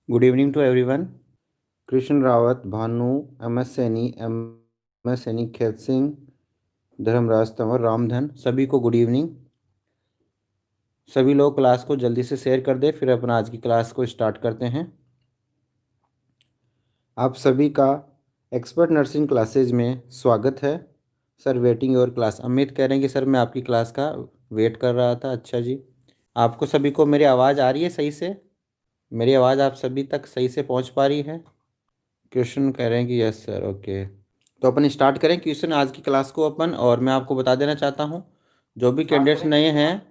Good evening to everyone. Krishna Rawat, Bhanu, MS Saini, MS Saini, Khet Singh, Dharmaraj Tanwar, Ramdhan, सभी को good evening. सभी लोग क्लास को जल्दी से शेयर कर दें, फिर अपन आज की क्लास को स्टार्ट करते हैं। आप सभी का एक्सपर्ट नर्सिंग क्लासेज में स्वागत है। Sir waiting your class. Amit कह रहे हैं कि सर मैं आपकी क्लास का वेट कर रहा था। अच्छा जी, आपको सभी को मेरी आवाज़ आ रही है सही से? मेरी आवाज़ आप सभी तक सही से पहुंच पा रही है? क्वेश्चन कह रहे हैं कि यस सर, ओके। तो अपन स्टार्ट करें क्वेश्चन आज की क्लास को अपन। और मैं आपको बता देना चाहता हूँ, जो भी कैंडिडेट्स नए हैं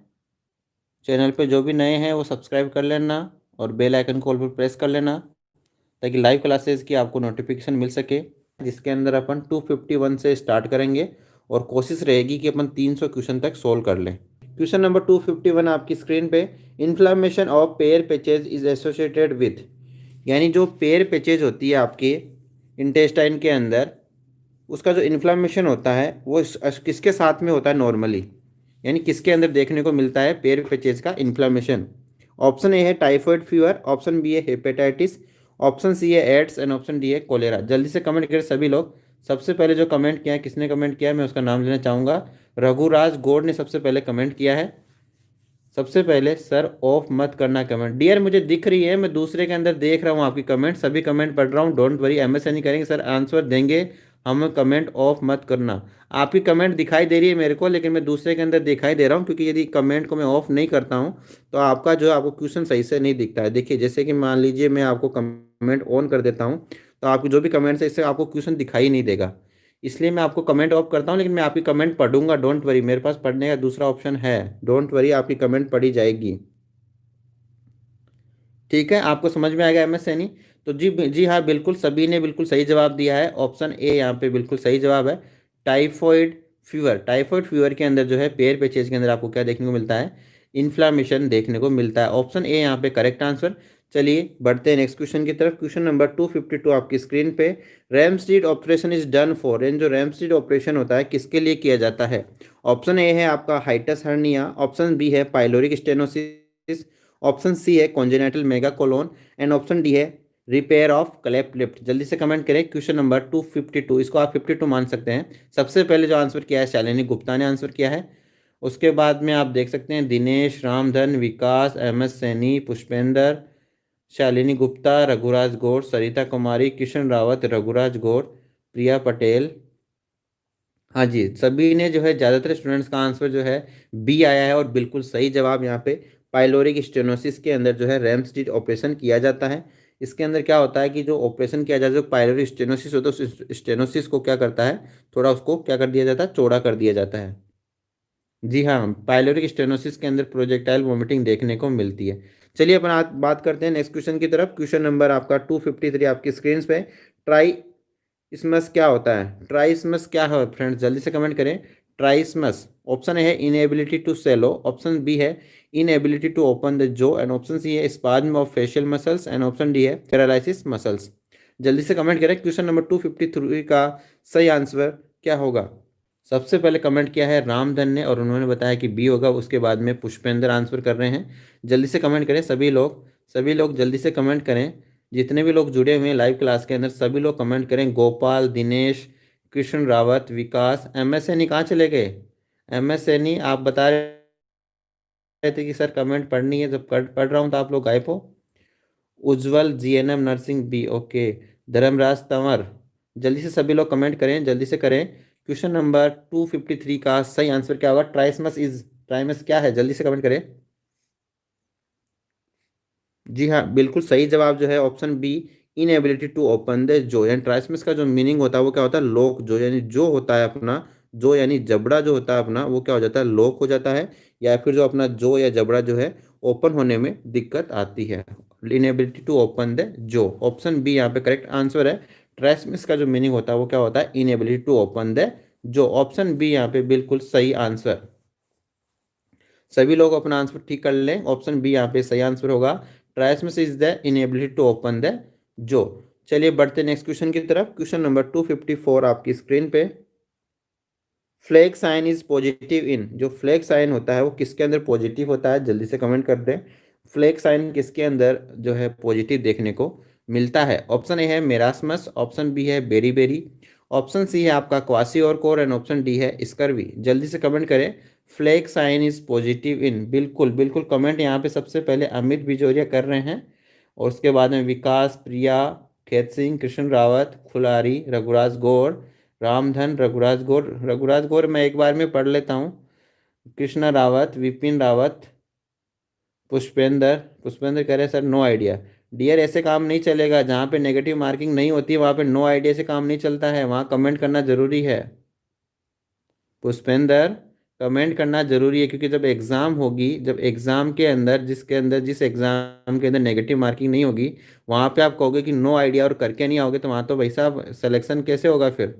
चैनल पे, जो भी नए हैं वो सब्सक्राइब कर लेना और बेल आइकन को ऑल पर प्रेस कर लेना, ताकि लाइव क्लासेस की आपको नोटिफिकेशन मिल सके, जिसके अंदर अपन 251 से स्टार्ट करेंगे और कोशिश रहेगी कि अपन 300 क्वेश्चन तक सोल्व कर लें। क्वेश्चन नंबर 251 आपकी स्क्रीन पे। Inflammation of pair patches is associated with, यानी जो पेयर पैचेज होती है आपके इंटेस्टाइन के अंदर, उसका जो इन्फ्लामेशन होता है वो किसके साथ में होता है नॉर्मली, यानी किसके अंदर देखने को मिलता है पेयर पैचेज का इन्फ्लामेशन? ऑप्शन ए है टाइफाइड फीवर, ऑप्शन बी है हेपेटाइटिस, ऑप्शन सी है एड्स एंड ऑप्शन डी है कोलेरा। जल्दी से कमेंट करें सभी लोग। सबसे पहले जो कमेंट किया है, किसने कमेंट किया है, मैं उसका नाम लेना चाहूँगा। रघुराज गौड़ ने सबसे पहले कमेंट किया है। सबसे पहले सर ऑफ मत करना कमेंट। डियर मुझे दिख रही है, मैं दूसरे के अंदर देख रहा हूँ आपकी कमेंट, सभी कमेंट पढ़ रहा हूँ, डोंट वरी। MS नहीं करेंगे सर, आंसर देंगे हम। कमेंट ऑफ मत करना। आपकी कमेंट दिखाई दे रही है मेरे को, लेकिन मैं दूसरे के अंदर दिखाई दे रहा हूँ, क्योंकि यदि कमेंट को मैं ऑफ नहीं करता हूँ तो आपका जो आपको क्वेश्चन सही से नहीं दिखता है। देखिए, जैसे कि मान लीजिए मैं आपको कमेंट ऑन कर देता हूँ, तो आपकी जो भी कमेंट्स है इससे आपको क्वेश्चन दिखाई नहीं देगा। इसलिए मैं आपको कमेंट ऑफ करता हूँ, लेकिन मैं आपकी कमेंट पढ़ूंगा, डोंट वरी। मेरे पास पढ़ने का दूसरा ऑप्शन है, डोंट वरी, आपकी कमेंट पढ़ी जाएगी। ठीक है, आपको समझ में आ गया MS सैनी? तो जी जी हाँ, बिल्कुल सभी ने बिल्कुल सही जवाब दिया है। ऑप्शन ए यहाँ पे बिल्कुल सही जवाब है, टाइफॉइड फीवर। टाइफॉइड फीवर के अंदर जो है पेयर पैचेज के अंदर आपको क्या देखने को मिलता है? इन्फ्लामेशन देखने को मिलता है। ऑप्शन ए यहाँ पे करेक्ट आंसर। चलिए बढ़ते हैं नेक्स्ट क्वेश्चन की तरफ। क्वेश्चन नंबर 252 आपकी स्क्रीन पे। Ramstedt operation is done for, and जो रैमस्टीड ऑपरेशन होता है किसके लिए किया जाता है? ऑप्शन ए है आपका हाइटस हर्निया, ऑप्शन बी है पाइलोरिक स्टेनोसिस, ऑप्शन सी है congenital mega colon, and option D है रिपेयर ऑफ क्लेफ्ट लिप। जल्दी से कमेंट करें। क्वेश्चन नंबर 252, इसको आप 52 मान सकते हैं। सबसे पहले जो आंसर किया है शालिनी गुप्ता ने आंसर किया है। उसके बाद में आप देख सकते हैं दिनेश, रामधन, विकास, MS सैनी, पुष्पेंद्र, शालिनी गुप्ता, रघुराज गौड़, सरिता कुमारी, किशन रावत, रघुराज गौड़, प्रिया पटेल। हाँ जी, सभी ने जो है, ज़्यादातर स्टूडेंट्स का आंसर जो है बी आया है, और बिल्कुल सही जवाब यहाँ पे पाइलोरिक स्टेनोसिस के अंदर जो है रैमस्टीड ऑपरेशन किया जाता है। इसके अंदर क्या होता है कि जो ऑपरेशन किया जाता है, जो पाइलोरिक स्टेनोसिस होता है, उस स्टेनोसिस को क्या करता है, थोड़ा उसको क्या कर दिया जाता है, चौड़ा कर दिया जाता है। जी हाँ, पाइलोरिक स्टेनोसिस के अंदर प्रोजेक्टाइल वोमिटिंग देखने को मिलती है। चलिए अपन आज बात करते हैं नेक्स्ट क्वेश्चन की तरफ। क्वेश्चन नंबर आपका 253 आपकी स्क्रीन पे। ट्राई इसमस क्या होता है? ट्राइसमस क्या है फ्रेंड्स? जल्दी से कमेंट करें। ट्राइसमस। ऑप्शन ए है inability to swallow, option B है inability to open the jaw, and option C है spasm of facial muscles, and option D है पैरालिसिस मसल्स। जल्दी से कमेंट करें। क्वेश्चन नंबर 253 का सही आंसर क्या होगा? सबसे पहले कमेंट किया है रामधन ने, और उन्होंने बताया कि बी होगा। उसके बाद में पुष्पेंद्र आंसर कर रहे हैं। जल्दी से कमेंट करें सभी लोग, सभी लोग जल्दी से कमेंट करें। जितने भी लोग जुड़े हुए हैं लाइव क्लास के अंदर, सभी लोग कमेंट करें। गोपाल, दिनेश, कृष्ण रावत, विकास। MS सैनी कहाँ चले गए? MS सैनी आप बता रहे थे कि सर कमेंट पढ़नी है, जब पढ़ रहा हूँ तो आप लोग गायब हो। Ujjwal, GNM nursing B, okay. Dharmraj Tanwar. जल्दी से सभी लोग कमेंट करें, जल्दी से करें। क्वेश्चन नंबर 253 का सही आंसर क्या होगा? ट्राइसमस क्या है? जल्दी से कमेंट करें। जी हाँ, बिल्कुल सही जवाब जो है option B, inability to open the jaw. यानी ट्राइसमस का जो मीनिंग होता है वो क्या होता है? लॉक जो, यानी जो होता है अपना, जो यानी जबड़ा जो होता है अपना, वो क्या हो जाता है? लॉक हो जाता है, या फिर जो अपना जो या जबड़ा जो है ओपन होने में दिक्कत आती है। इनएबिलिटी टू ओपन द जो, ऑप्शन बी यहाँ पे करेक्ट आंसर है। ट्राइसमस का जो मीनिंग होता है वो क्या होता है? इनएबिलिटी टू ओपन द जो। ऑप्शन बी यहाँ पे बिल्कुल सही आंसर। सभी लोग अपना आंसर ठीक कर लें, ऑप्शन बी यहाँ पे सही आंसर होगा। Trismus is the inability to open the jaw. चलिए बढ़ते नेक्स्ट क्वेश्चन की तरफ। क्वेश्चन नंबर 254 आपकी स्क्रीन पे। Flag sign is positive in, जो फ्लैग साइन होता है वो किसके अंदर पॉजिटिव होता है? जल्दी से कमेंट कर दें। फ्लैग साइन किसके अंदर जो है पॉजिटिव देखने को मिलता है? ऑप्शन ए है मेरास्मस, ऑप्शन बी है बेरीबेरी, ऑप्शन सी है आपका kwashiorkor and option D है स्कर्वी। जल्दी से कमेंट करें, flag sign is positive in. बिल्कुल बिल्कुल कमेंट यहाँ पे सबसे पहले अमित बिजोरिया कर रहे हैं और उसके बाद में विकास, प्रिया, खेत सिंह, कृष्ण रावत, खुलारी, रघुराज गौर, रामधन, रघुराज गौर। रघुराज गौर मैं एक बार में पढ़ लेता हूँ। कृष्णा रावत, विपिन रावत, पुष्पेंद्र। पुष्पेंद्र कह रहे हैं सर नो आइडिया। डियर ऐसे काम नहीं चलेगा, जहाँ पे नेगेटिव मार्किंग नहीं होती है वहाँ पे नो आइडिया से काम नहीं चलता है, वहाँ कमेंट करना जरूरी है। पुष्पेंद्र कमेंट करना जरूरी है, क्योंकि जब एग्ज़ाम होगी, जब एग्ज़ाम के अंदर जिस एग्ज़ाम के अंदर नेगेटिव मार्किंग नहीं होगी वहाँ पे आप कहोगे कि नो आइडिया और करके नहीं आओगे, तो वहाँ तो भाई साहब सिलेक्शन कैसे होगा फिर?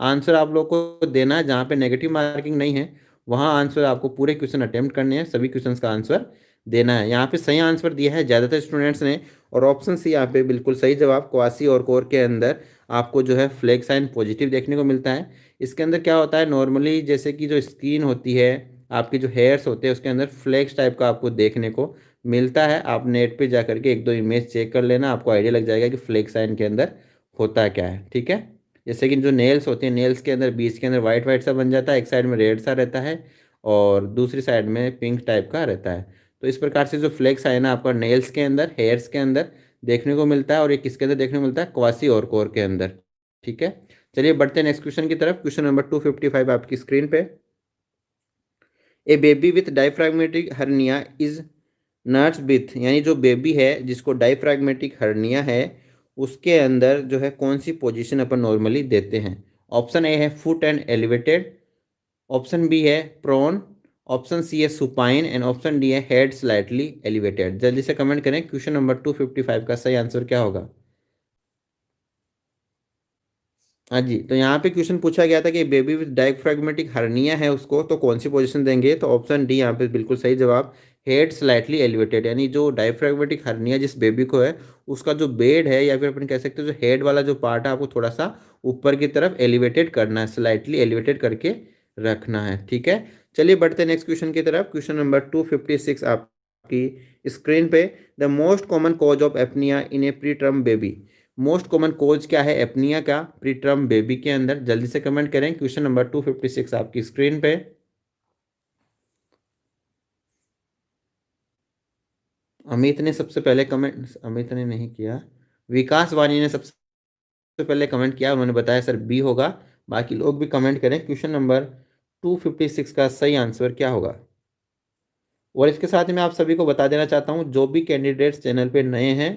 आंसर आप लोग को देना है, जहाँ पे नेगेटिव मार्किंग नहीं है वहाँ आंसर आपको पूरे क्वेश्चन अटेम्प्ट करने हैं, सभी क्वेश्चंस का आंसर देना है। यहाँ पे सही आंसर दिया है ज़्यादातर स्टूडेंट्स ने, और ऑप्शन सी यहाँ पे बिल्कुल सही जवाब। क्वासी और कोर के अंदर आपको जो है फ्लैग साइन पॉजिटिव देखने को मिलता है। इसके अंदर क्या होता है, नॉर्मली जैसे कि जो स्किन होती है, आपके जो हेयर्स होते हैं, उसके अंदर फ्लैक्स टाइप का आपको देखने को मिलता है। आप नेट पे जा करके एक दो इमेज चेक कर लेना, आपको आइडिया लग जाएगा कि फ्लैग साइन के अंदर होता क्या है। ठीक है, जैसे कि जो नेल्स होते हैं, नेल्स के अंदर बीच के अंदर वाइट वाइट सा बन जाता है, एक साइड में रेड सा रहता है और दूसरी साइड में पिंक टाइप का रहता है। तो इस प्रकार से जो फ्लैग साइन है आपका नेल्स के अंदर, हेयर्स के अंदर देखने को मिलता है, और ये किसके अंदर देखने को मिलता है? क्वासी और कोर के अंदर। ठीक है, चलिए बढ़ते हैं नेक्स्ट क्वेश्चन की तरफ। क्वेश्चन नंबर 255 आपकी स्क्रीन पे। A baby with diaphragmatic hernia is nurse with, यानी जो बेबी है जिसको डायफ्रागमेटिक हर्निया है, उसके अंदर जो है कौन सी पोजीशन अपन नॉर्मली देते हैं? ऑप्शन ए है foot end elevated, option B है प्रोन, ऑप्शन सी है सुपाइन एंड ऑप्शन डी है हेड स्लाइटली एलिवेटेड। जल्दी से कमेंट करें, क्वेश्चन नंबर 255 का सही आंसर क्या होगा? हाँ जी, तो यहाँ पे क्वेश्चन पूछा गया था कि बेबी विद डायफ्रैग्मेटिक हर्निया है उसको, तो कौन सी पोजीशन देंगे? तो ऑप्शन डी यहाँ पे बिल्कुल सही जवाब, हेड स्लाइटली एलिवेटेड। यानी जो डायफ्रैग्मेटिक हर्निया जिस बेबी को है, उसका जो बेड है या फिर अपन कह सकते हैं जो हेड वाला जो पार्ट है, आपको थोड़ा सा ऊपर की तरफ एलिवेटेड करना है, स्लाइटली एलिवेटेड करके रखना है। ठीक है, चलिए बढ़ते हैं नेक्स्ट क्वेश्चन की तरफ। क्वेश्चन नंबर 256 आपकी स्क्रीन पे। The most common cause of apnoea in a preterm baby. Most common cause क्या है एपनिया का प्री टर्म बेबी के अंदर? जल्दी से कमेंट करें, क्वेश्चन नंबर 256 आपकी स्क्रीन पे। अमित ने सबसे पहले कमेंट, अमित ने नहीं किया, विकास वानी ने सबसे पहले कमेंट किया, उन्होंने बताया सर बी होगा। बाकी लोग भी कमेंट करें, क्वेश्चन नंबर 256 का सही आंसर क्या होगा? और इसके साथ ही मैं आप सभी को बता देना चाहता हूँ, जो भी कैंडिडेट्स चैनल पे नए हैं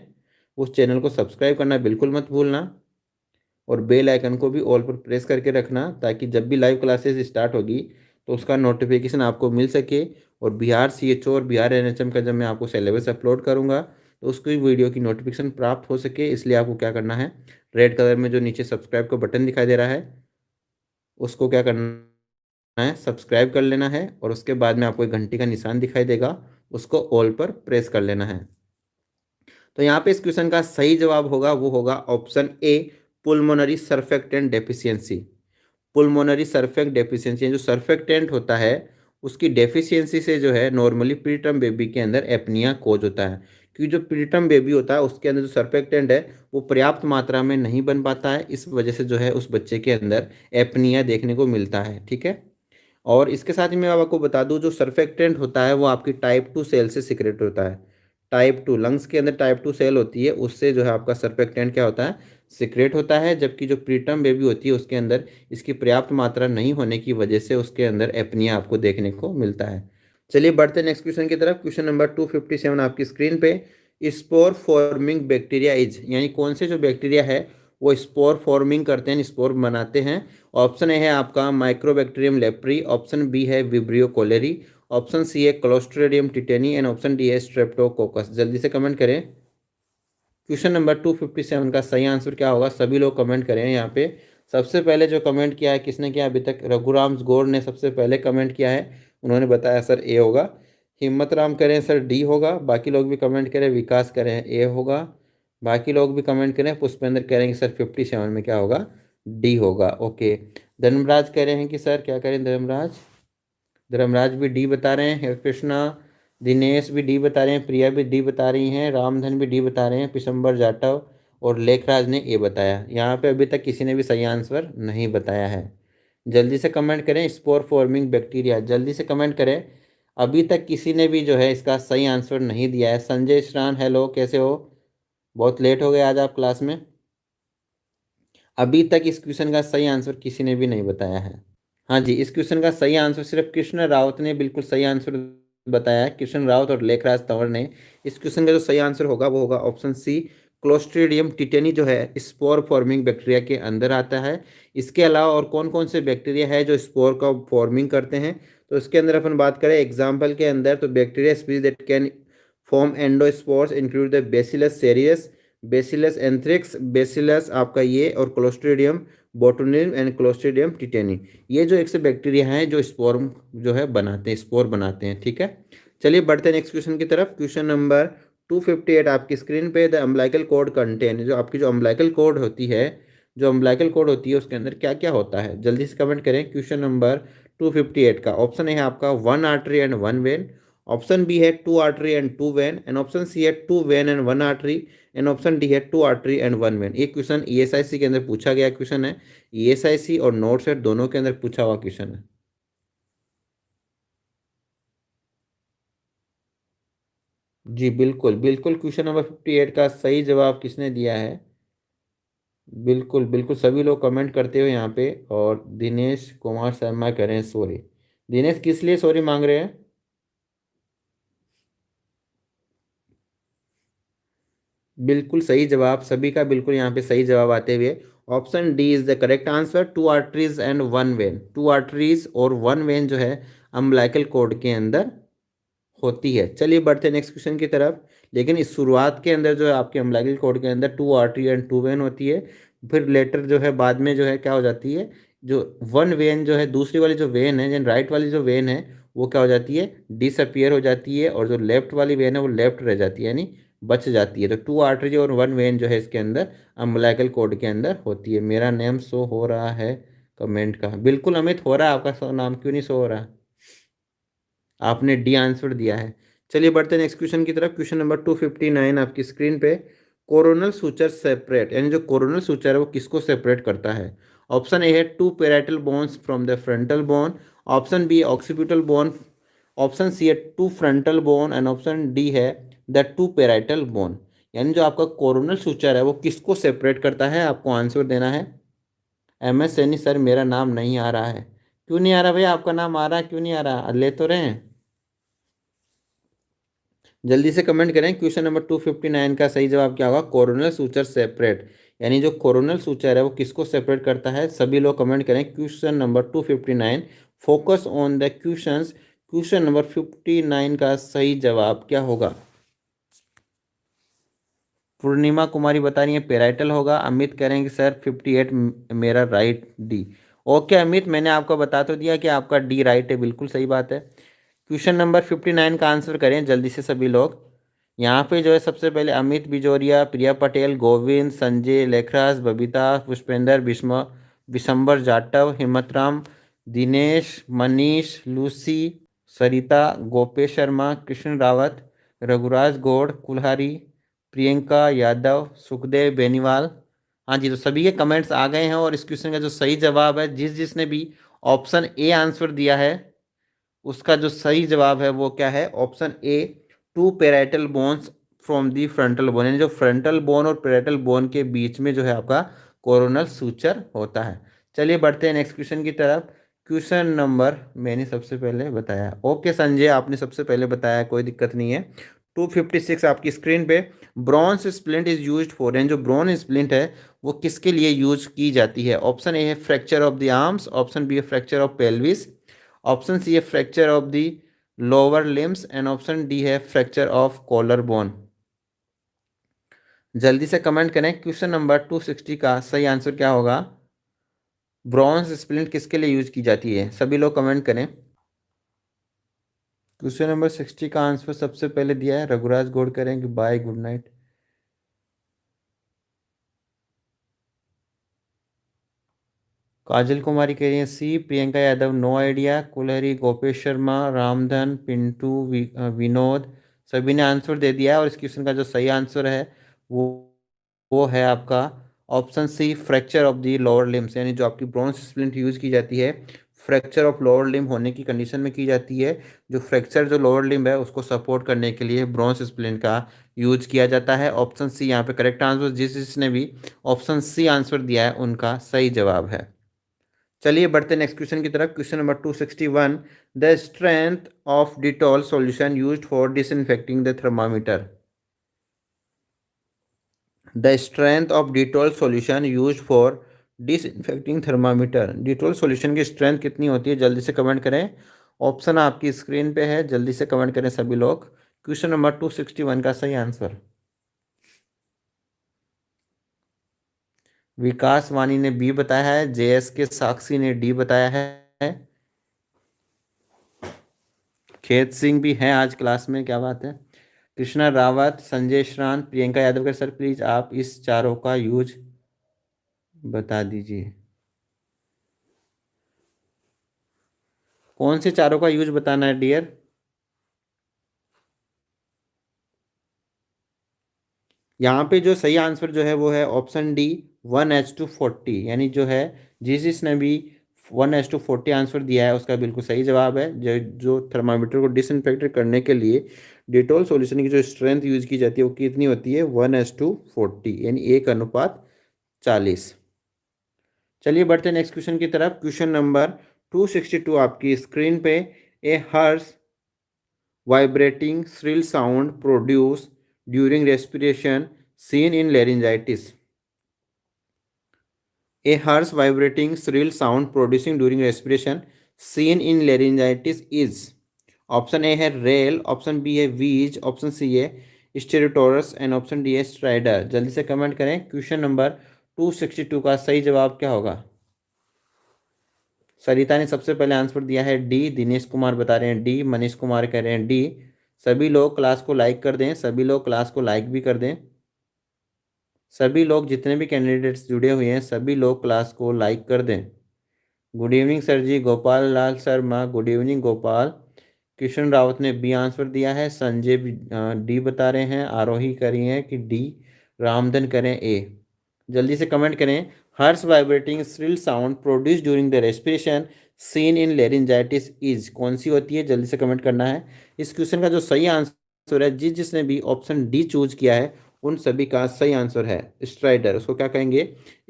उस चैनल को सब्सक्राइब करना बिल्कुल मत भूलना, और बेल आइकन को भी ऑल पर प्रेस करके रखना, ताकि जब भी लाइव क्लासेस स्टार्ट होगी तो उसका नोटिफिकेशन आपको मिल सके। और बिहार CHO और बिहार NHM का जब मैं आपको सिलेबस अपलोड करूँगा तो उसकी वीडियो की नोटिफिकेशन प्राप्त हो सके, इसलिए आपको क्या करना है, रेड कलर में जो नीचे सब्सक्राइब का बटन दिखाई दे रहा है उसको क्या करना है, सब्सक्राइब कर लेना है, और उसके बाद में आपको एक घंटी का निशान दिखाई देगा, उसको ऑल पर प्रेस कर लेना है। तो यहाँ पे इस क्वेश्चन का सही जवाब होगा, वो होगा option A, pulmonary surfactant deficiency. Pulmonary surfact deficiency, जो सर्फेक्टेंट होता है उसकी डेफिशिएंसी से जो है नॉर्मली प्रीटर्म बेबी के अंदर एपनिया कोज होता है। क्योंकि जो प्रीटर्म बेबी होता है उसके अंदर जो सर्फेक्टेंट है वो पर्याप्त मात्रा में नहीं बन पाता है, इस वजह से जो है उस बच्चे के अंदर एपनिया देखने को मिलता है। ठीक है, और इसके साथ ही मैं आपको बता दूं, जो सर्फेक्टेंट होता है वो आपकी टाइप 2 सेल से सिक्रेट होता है। टाइप 2 लंग्स के अंदर टाइप 2 सेल होती है, उससे जो है आपका सर्फेक्टेंट क्या होता है, सिक्रेट होता है। जबकि जो प्रीटर्म बेबी होती है उसके अंदर इसकी पर्याप्त मात्रा नहीं होने की वजह से उसके अंदर एपनिया आपको देखने को मिलता है। चलिए बढ़ते हैं नेक्स्ट क्वेश्चन की तरफ। क्वेश्चन नंबर 257 आपकी स्क्रीन पे। स्पोर फॉर्मिंग बैक्टीरिया इज, यानी कौन से जो बैक्टीरिया है वो स्पोर फॉर्मिंग करते हैं, स्पोर बनाते हैं? ऑप्शन ए है आपका माइक्रोबैक्टीरियम लेप्री, ऑप्शन बी है विब्रियो कोलेरी, ऑप्शन सी है clostridium tetani and option D है स्ट्रेप्टोकोकस। जल्दी से कमेंट करें, क्वेश्चन नंबर 257 का सही आंसर क्या होगा? सभी लोग कमेंट करें यहाँ पे। सबसे पहले जो कमेंट किया है, किसने किया अभी तक? रघुराम गौर ने सबसे पहले कमेंट किया है, उन्होंने बताया सर ए होगा। हिम्मत राम करें सर डी होगा। बाकी लोग भी कमेंट करें, विकास करें ए होगा। बाकी लोग भी कमेंट करें, पुष्पेंद्र करेंगे सर 57 में क्या होगा, डी होगा। ओके, धर्मराज कह रहे हैं कि सर क्या करें, धर्मराज, धर्मराज भी डी बता रहे हैं। कृष्णा दिनेश भी डी बता रहे हैं, प्रिया भी डी बता रही हैं, रामधन भी डी बता रहे हैं, पिशंबर जाटव और लेखराज ने ए बताया। यहाँ पे अभी तक किसी ने भी सही आंसर नहीं बताया है। जल्दी से कमेंट करें, स्पोर फॉर्मिंग बैक्टीरिया, जल्दी से कमेंट करें। अभी तक किसी ने भी जो है इसका सही आंसर नहीं दिया है। संजय श्रान, हेलो, कैसे हो? बहुत लेट हो गए आज आप क्लास में। अभी तक इस क्वेश्चन का सही आंसर किसी ने भी नहीं बताया है। हाँ जी, इस क्वेश्चन का सही आंसर सिर्फ कृष्ण रावत ने बिल्कुल सही आंसर बताया है। कृष्ण रावत और लेखराज तंवर ने। इस क्वेश्चन का जो सही आंसर होगा वो होगा ऑप्शन सी, क्लोस्ट्रीडियम टिटेनी जो है स्पोर फॉर्मिंग बैक्टीरिया के अंदर आता है। इसके अलावा और कौन कौन से बैक्टीरिया है जो स्पोर का फॉर्मिंग करते हैं, तो इसके अंदर अपन बात करें एग्जाम्पल के अंदर, तो bacteria species that can form endospores include the Bacillus cereus, Bacillus anthracis, Bacillus आपका ये, और Clostridium botulinum and Clostridium tetani. ये जो एक से बैक्टीरिया हैं जो स्पोर जो है बनाते हैं, स्पोर बनाते हैं। ठीक है, चलिए बढ़ते हैं नेक्स्ट क्वेश्चन की तरफ। क्वेश्चन नंबर 258 आपकी स्क्रीन पे, द अम्बिलिकल कॉर्ड कंटेन, जो आपकी जो अम्बिलिकल कॉर्ड होती है, जो अम्बिलिकल कॉर्ड होती है उसके अंदर क्या क्या होता है, जल्दी से कमेंट करें। क्वेश्चन नंबर 258 का ऑप्शन है आपका 1 artery and 1 vein, option B है 2 artery and 2 vein, and option C है 2 vein and 1 artery, and option D है 2 आर्टरी एंड 1 वेन। ये क्वेश्चन ईएसआईसी के अंदर पूछा गया क्वेश्चन है। ईएसआईसी और नोट सेट दोनों के अंदर पूछा हुआ क्वेश्चन है। जी बिल्कुल बिल्कुल, क्वेश्चन नंबर 58 का सही जवाब किसने दिया है? बिल्कुल बिल्कुल, सभी लोग कमेंट करते हुए यहाँ पे। और दिनेश कुमार शर्मा कह रहे हैं सॉरी। दिनेश किस लिए सॉरी मांग रहे हैं? बिल्कुल सही जवाब, सभी का बिल्कुल यहाँ पे सही जवाब आते हुए option D is the correct answer, 2 arteries and 1 when. 2 arteries और 1 वेन जो है अम्बिलिकल कॉर्ड के अंदर होती है। चलिए बढ़ते हैं नेक्स्ट क्वेश्चन की तरफ। लेकिन इस शुरुआत के अंदर जो है आपके अम्बिलिकल कॉर्ड के अंदर 2 आर्टरी एंड 2 वेन होती है। फिर लेटर जो है बाद में जो है क्या हो जाती है, जो 1 वेन जो है दूसरी वाली जो वेन है, यानी राइट वाली जो वेन है वो क्या हो जाती है, डिसअपियर हो जाती है, और जो लेफ्ट वाली वेन है वो लेफ्ट रह जाती है, यानी बच जाती है। तो 2 आर्टरी और 1 वेन जो है इसके अंदर अम्बिलिकल कॉर्ड के अंदर होती है। मेरा नेम शो हो रहा है कमेंट का? बिल्कुल अमित, हो रहा है आपका नाम, क्यों नहीं शो हो रहा? आपने डी आंसर दिया है। चलिए बढ़ते हैं नेक्स्ट क्वेश्चन की तरफ। क्वेश्चन नंबर 259 आपकी स्क्रीन पे, कोरोनल सुचर सेपरेट, यानी जो कोरोनल सुचर है वो किसको सेपरेट करता है? ऑप्शन ए है 2 parietal bones from the frontal bone, option B occipital bone, option C है 2 frontal bone, and option D है द 2 पेराइटल बोन। यानी जो आपका कोरोनल सुचर है वो किसको सेपरेट करता है, आपको आंसर देना है। एम एस सैनी सर, मेरा नाम नहीं आ रहा है। क्यों नहीं आ रहा भैया? आपका नाम आ रहा है, क्यों नहीं आ रहा? ले तो रहे हैं। जल्दी से कमेंट करें। क्वेश्चन नंबर 259 का सही जवाब क्या होगा? कोरोनल सूचर सेपरेट, यानी जो कोरोनल सूचर है वो किसको सेपरेट करता है? सभी लोग कमेंट करें। Question number 259, focus on the questions. Question number 59 का सही जवाब क्या होगा? पूर्णिमा कुमारी बता रही है पेराइटल होगा। अमित कह रहे हैं कि सर 58 मेरा राइट डी। ओके अमित, मैंने आपको बता तो दिया कि आपका डी राइट है, बिल्कुल सही बात है। क्वेश्चन नंबर 59 का आंसर करें जल्दी से सभी लोग। यहाँ पे जो है सबसे पहले अमित बिजोरिया, प्रिया पटेल, गोविंद, संजय, लेखराज, बबीता, पुष्पेंद्र, भीष्म, विशंबर जाटव, हिम्मतराम, दिनेश, मनीष, लूसी, सरिता, गोपेश शर्मा, कृष्ण रावत, रघुराज गौड़, कुल्हारी, प्रियंका यादव, सुखदेव बेनीवाल। हाँ जी, तो सभी के कमेंट्स आ गए हैं। और इस क्वेश्चन का जो सही जवाब है, जिस जिसने भी ऑप्शन ए आंसर दिया है उसका जो सही जवाब है वो क्या है? Option A, 2 parietal bones from the frontal bone, यानी जो फ्रंटल बोन और पेराइटल बोन के बीच में जो है आपका कोरोनल सूचर होता है। चलिए बढ़ते हैं नेक्स्ट क्वेश्चन की तरफ। क्वेश्चन नंबर मैंने सबसे पहले बताया, ओके संजय आपने सबसे पहले बताया, कोई दिक्कत नहीं है। 256 आपकी स्क्रीन पे, bronze splint is used for, यानी जो ब्रॉन्ज स्प्लिंट है वो किसके लिए यूज की जाती है? ऑप्शन ए है fracture of the arms, option B है fracture of pelvis, option C है fracture of the lower limbs, and option D है फ्रैक्चर ऑफ कॉलर बोन। जल्दी से कमेंट करें। क्वेश्चन नंबर 260 का सही आंसर क्या होगा? ब्रॉन्ज स्प्लिंट किसके लिए यूज की जाती है? सभी लोग कमेंट करें। क्वेश्चन नंबर 60 का आंसर सबसे पहले दिया है रघुराज गौड़, करें कि bye good night. Kajal Kumari कह रही है C. Priyanka Yadav no idea. Kulhari, Gopesh Sharma, Ramdhan, Pintu, Vinod, सभी ने आंसर दे दिया है। और इस क्वेश्चन का जो सही आंसर है वो वो है आपका option C, fracture of the lower limbs, यानी जो आपकी ब्रॉन्ज स्प्लिंट यूज की जाती है फ्रैक्चर ऑफ लोअर लिम्ब होने की कंडीशन में की जाती है। जो फ्रैक्चर जो लोअर लिम्ब है उसको सपोर्ट करने के लिए ब्रॉन्ज स्प्लिंट का यूज किया जाता है। ऑप्शन सी यहाँ पे करेक्ट आंसर। जिसने भी ऑप्शन सी आंसर दिया है उनका सही जवाब है। चलिए बढ़ते हैं नेक्स्ट क्वेश्चन की तरफ। Question number 261, the strength of Dettol solution used for disinfecting the thermometer. The strength of Dettol solution used for disinfecting thermometer. Dettol solution की स्ट्रेंथ कितनी होती है, जल्दी से कमेंट करें। ऑप्शन आपकी स्क्रीन पे है, जल्दी से कमेंट करें सभी लोग। क्वेश्चन नंबर 261 का सही आंसर। विकास वानी ने बी बताया है, जेएस के साक्षी ने डी बताया है, खेत सिंह भी हैं आज क्लास में, क्या बात है। कृष्णा रावत, संजय श्रान, प्रियंका यादव कर सर प्लीज आप इस चारों का यूज बता दीजिए। कौन से चारों का यूज बताना है डियर। यहाँ पे जो सही आंसर जो है वो है ऑप्शन डी, 1:40, यानी जो है जिसने भी 1:40 आंसर दिया है उसका बिल्कुल सही जवाब है। जो जो थर्मामीटर को डिसइंफेक्ट करने के लिए डिटॉल सॉल्यूशन की जो स्ट्रेंथ यूज की जाती है वो कितनी होती है, 1:40, यानी 1:40। चलिए बढ़ते हैं नेक्स्ट क्वेश्चन की तरफ। क्वेश्चन नंबर 262 आपकी स्क्रीन पे। A harsh vibrating shrill sound produce during respiration seen in laryngitis। A harsh vibrating shrill sound producing during respiration seen in laryngitis is। Option A है रेल, ऑप्शन बी है वीज, option C है स्टेरोटोरस and option D है strider. जल्दी से comment करें। Question number 262 का सही जवाब क्या होगा। सरिता ने सबसे पहले आंसर दिया है डी, दिनेश कुमार बता रहे हैं डी, मनीष कुमार कह रहे हैं डी। सभी लोग क्लास को लाइक कर दें, सभी लोग क्लास को लाइक भी कर दें। सभी लोग जितने भी कैंडिडेट्स जुड़े हुए हैं सभी लोग क्लास को लाइक कर दें। गुड इवनिंग सर जी। Gopal Lal Sharma, good evening Gopal. किशन रावत ने बी आंसर दिया है, संजय डी बता रहे हैं, आरोही कर रही हैं कि डी, रामधन करें ए। जल्दी से कमेंट करें। Harsh vibrating shrill sound produce during the respiration seen in laryngitis is कौन सी होती है, जल्दी से कमेंट करना है। इस क्वेश्चन का जो सही आंसर है, जिसने भी ऑप्शन डी चूज किया है उन सभी का सही आंसर है स्ट्राइडर। उसको क्या कहेंगे,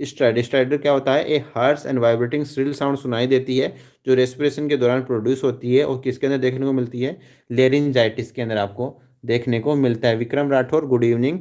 स्ट्राइडर। स्ट्राइडर क्या होता है, a harsh and vibrating shrill sound सुनाई देती है जो रेस्पिरेशन के दौरान प्रोड्यूस होती है और किसके अंदर देखने को मिलती है, लेरिंजाइटिस के अंदर आपको देखने को मिलता है। Vikram Rathore good evening.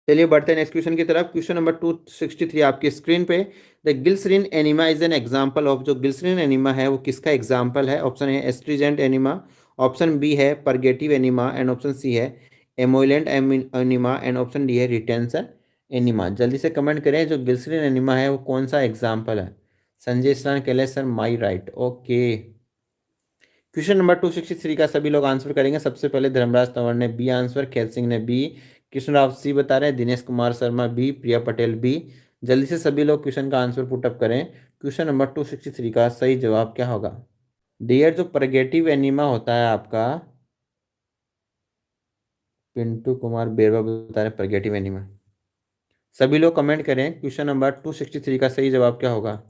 चलिए बढ़ते हैं नेक्स्ट क्वेश्चन की तरफ। क्वेश्चन नंबर 263 आपकी स्क्रीन पे। The glycerine enema is an example of. जो गिल्सरिन एनिमा है वो किसका एग्जाम्पल है। ऑप्शन है एस्ट्रीजेंट एनिमा, ऑप्शन बी है purgative enema and option C है emollient enema and option D है रिटेंशन एनिमा। जल्दी से कमेंट करें जो गिल्सरिन एनिमा है वो कौन सा एग्जाम्पल है। संजय स्नान कहले sir my right, okay. Question number 263 का सभी लोग आंसर करेंगे। सबसे पहले धर्मराज तंवर ने बी आंसर, खेत सिंह ने बी, कृष्ण राव सी बता रहे हैं, दिनेश कुमार शर्मा बी, प्रिया पटेल बी। जल्दी से सभी लोग क्वेश्चन का आंसर पुटअप करें। क्वेश्चन नंबर 263 का सही जवाब क्या होगा। डियर जो परगेटिव एनिमा होता है आपका, पिंटू कुमार बेरवा बता रहे परगेटिव एनिमा। सभी लोग कमेंट करें क्वेश्चन नंबर 263 का सही जवाब क्या होगा।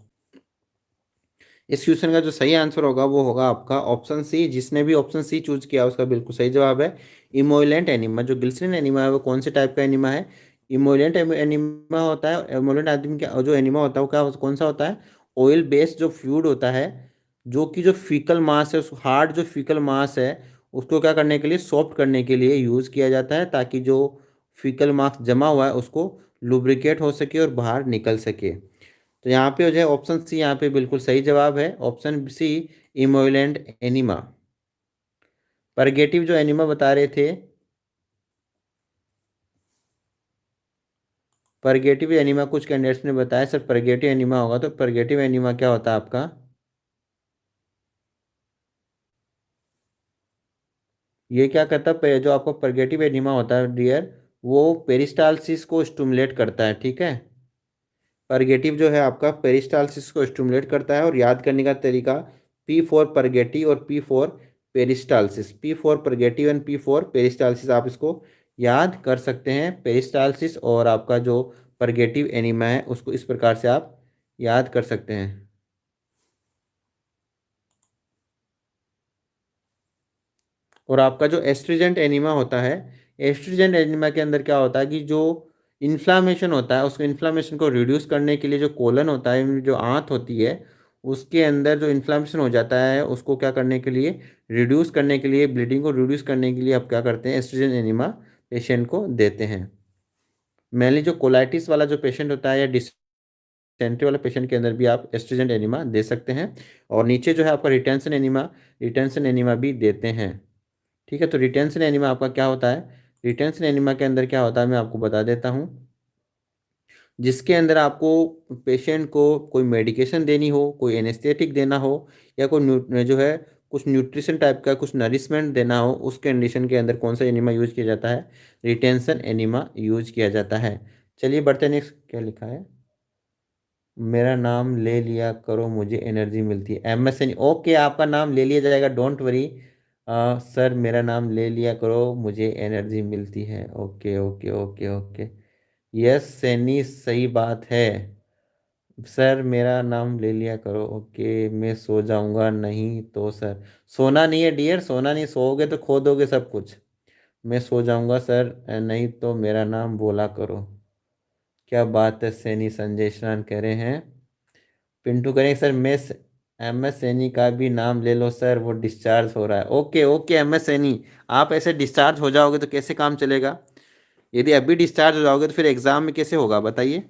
इस क्वेश्चन का जो सही आंसर होगा वो होगा आपका ऑप्शन सी। जिसने भी ऑप्शन सी चूज किया उसका बिल्कुल सही जवाब है इमोइलेंट एनिमा। जो गिल्सरिन एनिमा है वो कौन से टाइप का एनिमा है, इमोइलेंट एनिमा होता है। इमोइलेंट आदमी क्या जो एनिमा होता है वो क्या कौन सा होता है, ऑयल बेस्ड जो फ्लूइड होता है, जो कि जो फीकल मास है, हार्ड जो फीकल मास है उसको क्या करने के लिए, सॉफ्ट करने के लिए यूज़ किया जाता है ताकि जो फीकल मास जमा हुआ है उसको लुब्रिकेट हो सके और बाहर निकल सके। तो यहाँ पे जो है ऑप्शन सी यहाँ पे बिल्कुल सही जवाब है, ऑप्शन सी इमोइलेंट एनिमा। परगेटिव जो एनिमा बता रहे थे, परगेटिव एनिमा कुछ कैंडिडेट्स ने बताया सर परगेटिव एनिमा होगा, तो परगेटिव एनिमा क्या होता है आपका, ये क्या करता है, जो आपका परगेटिव एनिमा होता है डियर वो पेरिस्टालसिस को स्टिमुलेट करता है, ठीक है। परगेटिव जो है आपका पेरिस्टालसिस को स्टिमुलेट करता है। और याद करने का तरीका, P4 परगेटिव और P4 peristalsis, P4 purgative and P4 peristalsis, आप इसको याद कर सकते हैं। पेरिस्टालसिस और आपका जो परगेटिव एनीमा है उसको इस प्रकार से आप याद कर सकते हैं। और आपका जो एस्ट्रिजेंट एनीमा होता है, एस्ट्रिजेंट एनीमा के अंदर क्या होता है कि जो इन्फ्लामेशन होता है, उसको इन्फ्लामेशन को रिड्यूस करने के लिए जो कोलन होता है, जो आंत होती है, उसके अंदर जो इन्फ्लामेशन हो जाता है उसको क्या करने के लिए, रिड्यूस करने के लिए, ब्लीडिंग को रिड्यूस करने के लिए आप क्या करते हैं, एस्ट्रिजेंट एनीमा पेशेंट को देते हैं। मेनली जो कोलाइटिस वाला जो पेशेंट होता है या डिसेंट्री वाले पेशेंट के अंदर भी आप एस्ट्रिजेंट एनीमा दे सकते हैं। और नीचे जो है आपका रिटेंशन एनीमा भी देते हैं। ठीक है, तो रिटेंशन एनीमा आपका क्या होता है, रिटेंशन एनीमा के अंदर क्या होता है मैं आपको बता देता हूँ। जिसके अंदर आपको पेशेंट को कोई मेडिकेशन देनी हो, कोई एनेस्थेटिक देना हो, या कोई जो है कुछ न्यूट्रिशन टाइप का कुछ नरिशमेंट देना हो, उस कंडीशन के अंदर कौन सा एनीमा यूज किया जाता है, रिटेंशन एनीमा यूज किया जाता है। चलिए बढ़ते हैं नेक्स्ट, क्या लिखा है, मेरा नाम ले लिया करो मुझे एनर्जी मिलती है, MSN, ओके आपका नाम ले लिया जाएगा, डोंट वरी। सर मेरा नाम ले लिया करो मुझे एनर्जी मिलती है, okay okay okay okay. Yes Saini, सही बात है। सर मेरा नाम ले लिया करो, ओके मैं सो जाऊंगा नहीं तो सर, सोना नहीं है डियर, सोना नहीं, सोओगे तो खो दोगे सब कुछ। मैं सो जाऊंगा सर, नहीं तो मेरा नाम बोला करो। क्या बात है सैनी, संजय स्नान कह रहे हैं। पिंटू करेंगे सर, MS सैनी का भी नाम ले लो सर, वो डिस्चार्ज हो रहा है, ओके ओके MS सैनी, आप ऐसे डिस्चार्ज हो जाओगे तो कैसे काम चलेगा। यदि अभी डिस्चार्ज हो जाओगे तो फिर एग्जाम में कैसे होगा बताइए।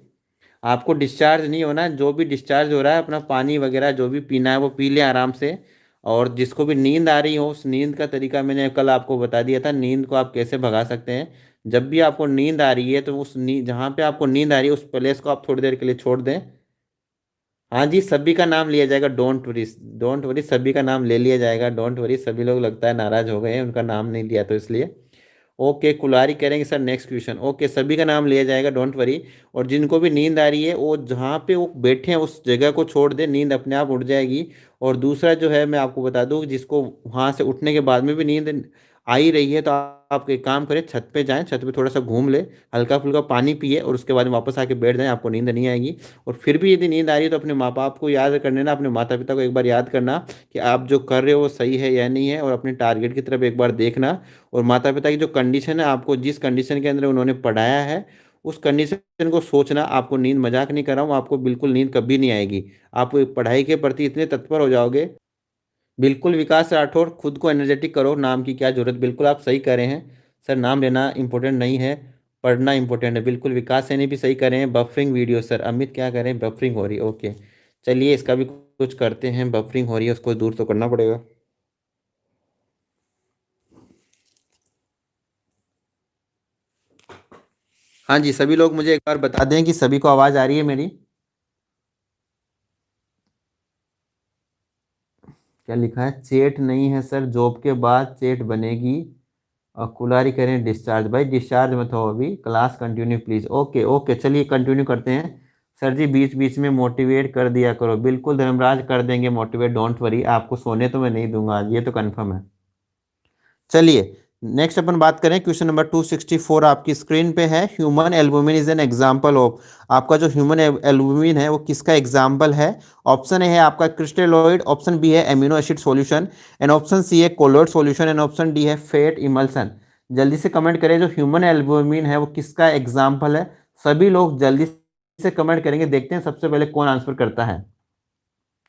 आपको डिस्चार्ज नहीं होना है, जो भी डिस्चार्ज हो रहा है अपना पानी वगैरह जो भी पीना है वो पी लें आराम से। और जिसको भी नींद आ रही हो, उस नींद का तरीका मैंने कल आपको बता दिया था, नींद को आप कैसे भगा सकते हैं। जब भी आपको नींद आ रही है तो उस नींद, जहाँ पे आपको नींद आ रही है उस प्लेस को आप थोड़ी देर के लिए छोड़ दें। हाँ जी, सभी का नाम लिया जाएगा, डोंट वरी, डोंट वरी, सभी का नाम ले लिया जाएगा, डोंट वरी। सभी लोग लगता है नाराज हो गए हैं, उनका नाम नहीं लिया तो इसलिए। ओके कुलारी करेंगे सर नेक्स्ट क्वेश्चन, ओके सभी का नाम लिया जाएगा, डोंट वरी। और जिनको भी नींद आ रही है वो जहाँ पे वो बैठे हैं उस जगह को छोड़ दे, नींद अपने आप उड़ जाएगी। और दूसरा जो है मैं आपको बता दूँ, जिसको वहाँ से उठने के बाद में भी नींद आ ही रही है तो आप एक काम करें, छत पे जाएं, छत पे थोड़ा सा घूम ले, हल्का फुल्का पानी पिए और उसके बाद में वापस आके बैठ जाएं, आपको नींद नहीं आएगी। और फिर भी यदि नींद आ रही है तो अपने माँ बाप को याद करने ना, अपने माता पिता को एक बार याद करना कि आप जो कर रहे हो वो सही है या नहीं है, और अपने टारगेट की तरफ एक बार देखना। और माता पिता की जो कंडीशन है, आपको जिस कंडीशन के अंदर उन्होंने पढ़ाया है उस कंडीशन को सोचना। आपको नींद, मजाक नहीं कर रहा हूँ, आपको बिल्कुल नींद कभी नहीं आएगी। आप पढ़ाई के प्रति इतने तत्पर हो जाओगे। बिल्कुल विकास राठौर, खुद को एनर्जेटिक करो, नाम की क्या जरूरत, बिल्कुल आप सही कह रहे हैं सर, नाम लेना इंपॉर्टेंट नहीं है, पढ़ना इंपॉर्टेंट है, बिल्कुल विकास सैनी भी सही कर रहे हैं। बफरिंग वीडियो सर, अमित क्या करें, बफरिंग हो रही है, ओके चलिए इसका भी कुछ करते हैं, बफरिंग हो रही है उसको दूर तो करना पड़ेगा। हाँ जी, सभी लोग मुझे एक बार बता दें कि सभी को आवाज़ आ रही है मेरी। क्या लिखा है, चेट नहीं है सर, जॉब के बाद चेट बनेगी। और कुलारी करें डिस्चार्ज, भाई डिस्चार्ज मत हो अभी, class continue please, okay okay चलिए कंटिन्यू करते हैं। सर जी बीच बीच में मोटिवेट कर दिया करो, बिल्कुल धर्मराज कर देंगे मोटिवेट, डोंट वरी, आपको सोने तो मैं नहीं दूंगा आज, ये तो कंफर्म है। चलिए नेक्स्ट अपन बात करें, क्वेश्चन नंबर 264 आपकी स्क्रीन पे है, human albumin is an example of, आपका जो ह्यूमन एल्बुमिन है वो किसका एग्जांपल है। ऑप्शन ए है आपका क्रिस्टेलॉइड, ऑप्शन बी है amino acid solution, and option C है colloid solution, and option D है फैट इमल्सन। जल्दी से कमेंट करें, जो ह्यूमन एल्बुमिन है वो किसका एग्जाम्पल है। सभी लोग जल्दी से कमेंट करेंगे, देखते हैं सबसे पहले कौन आंसर करता है।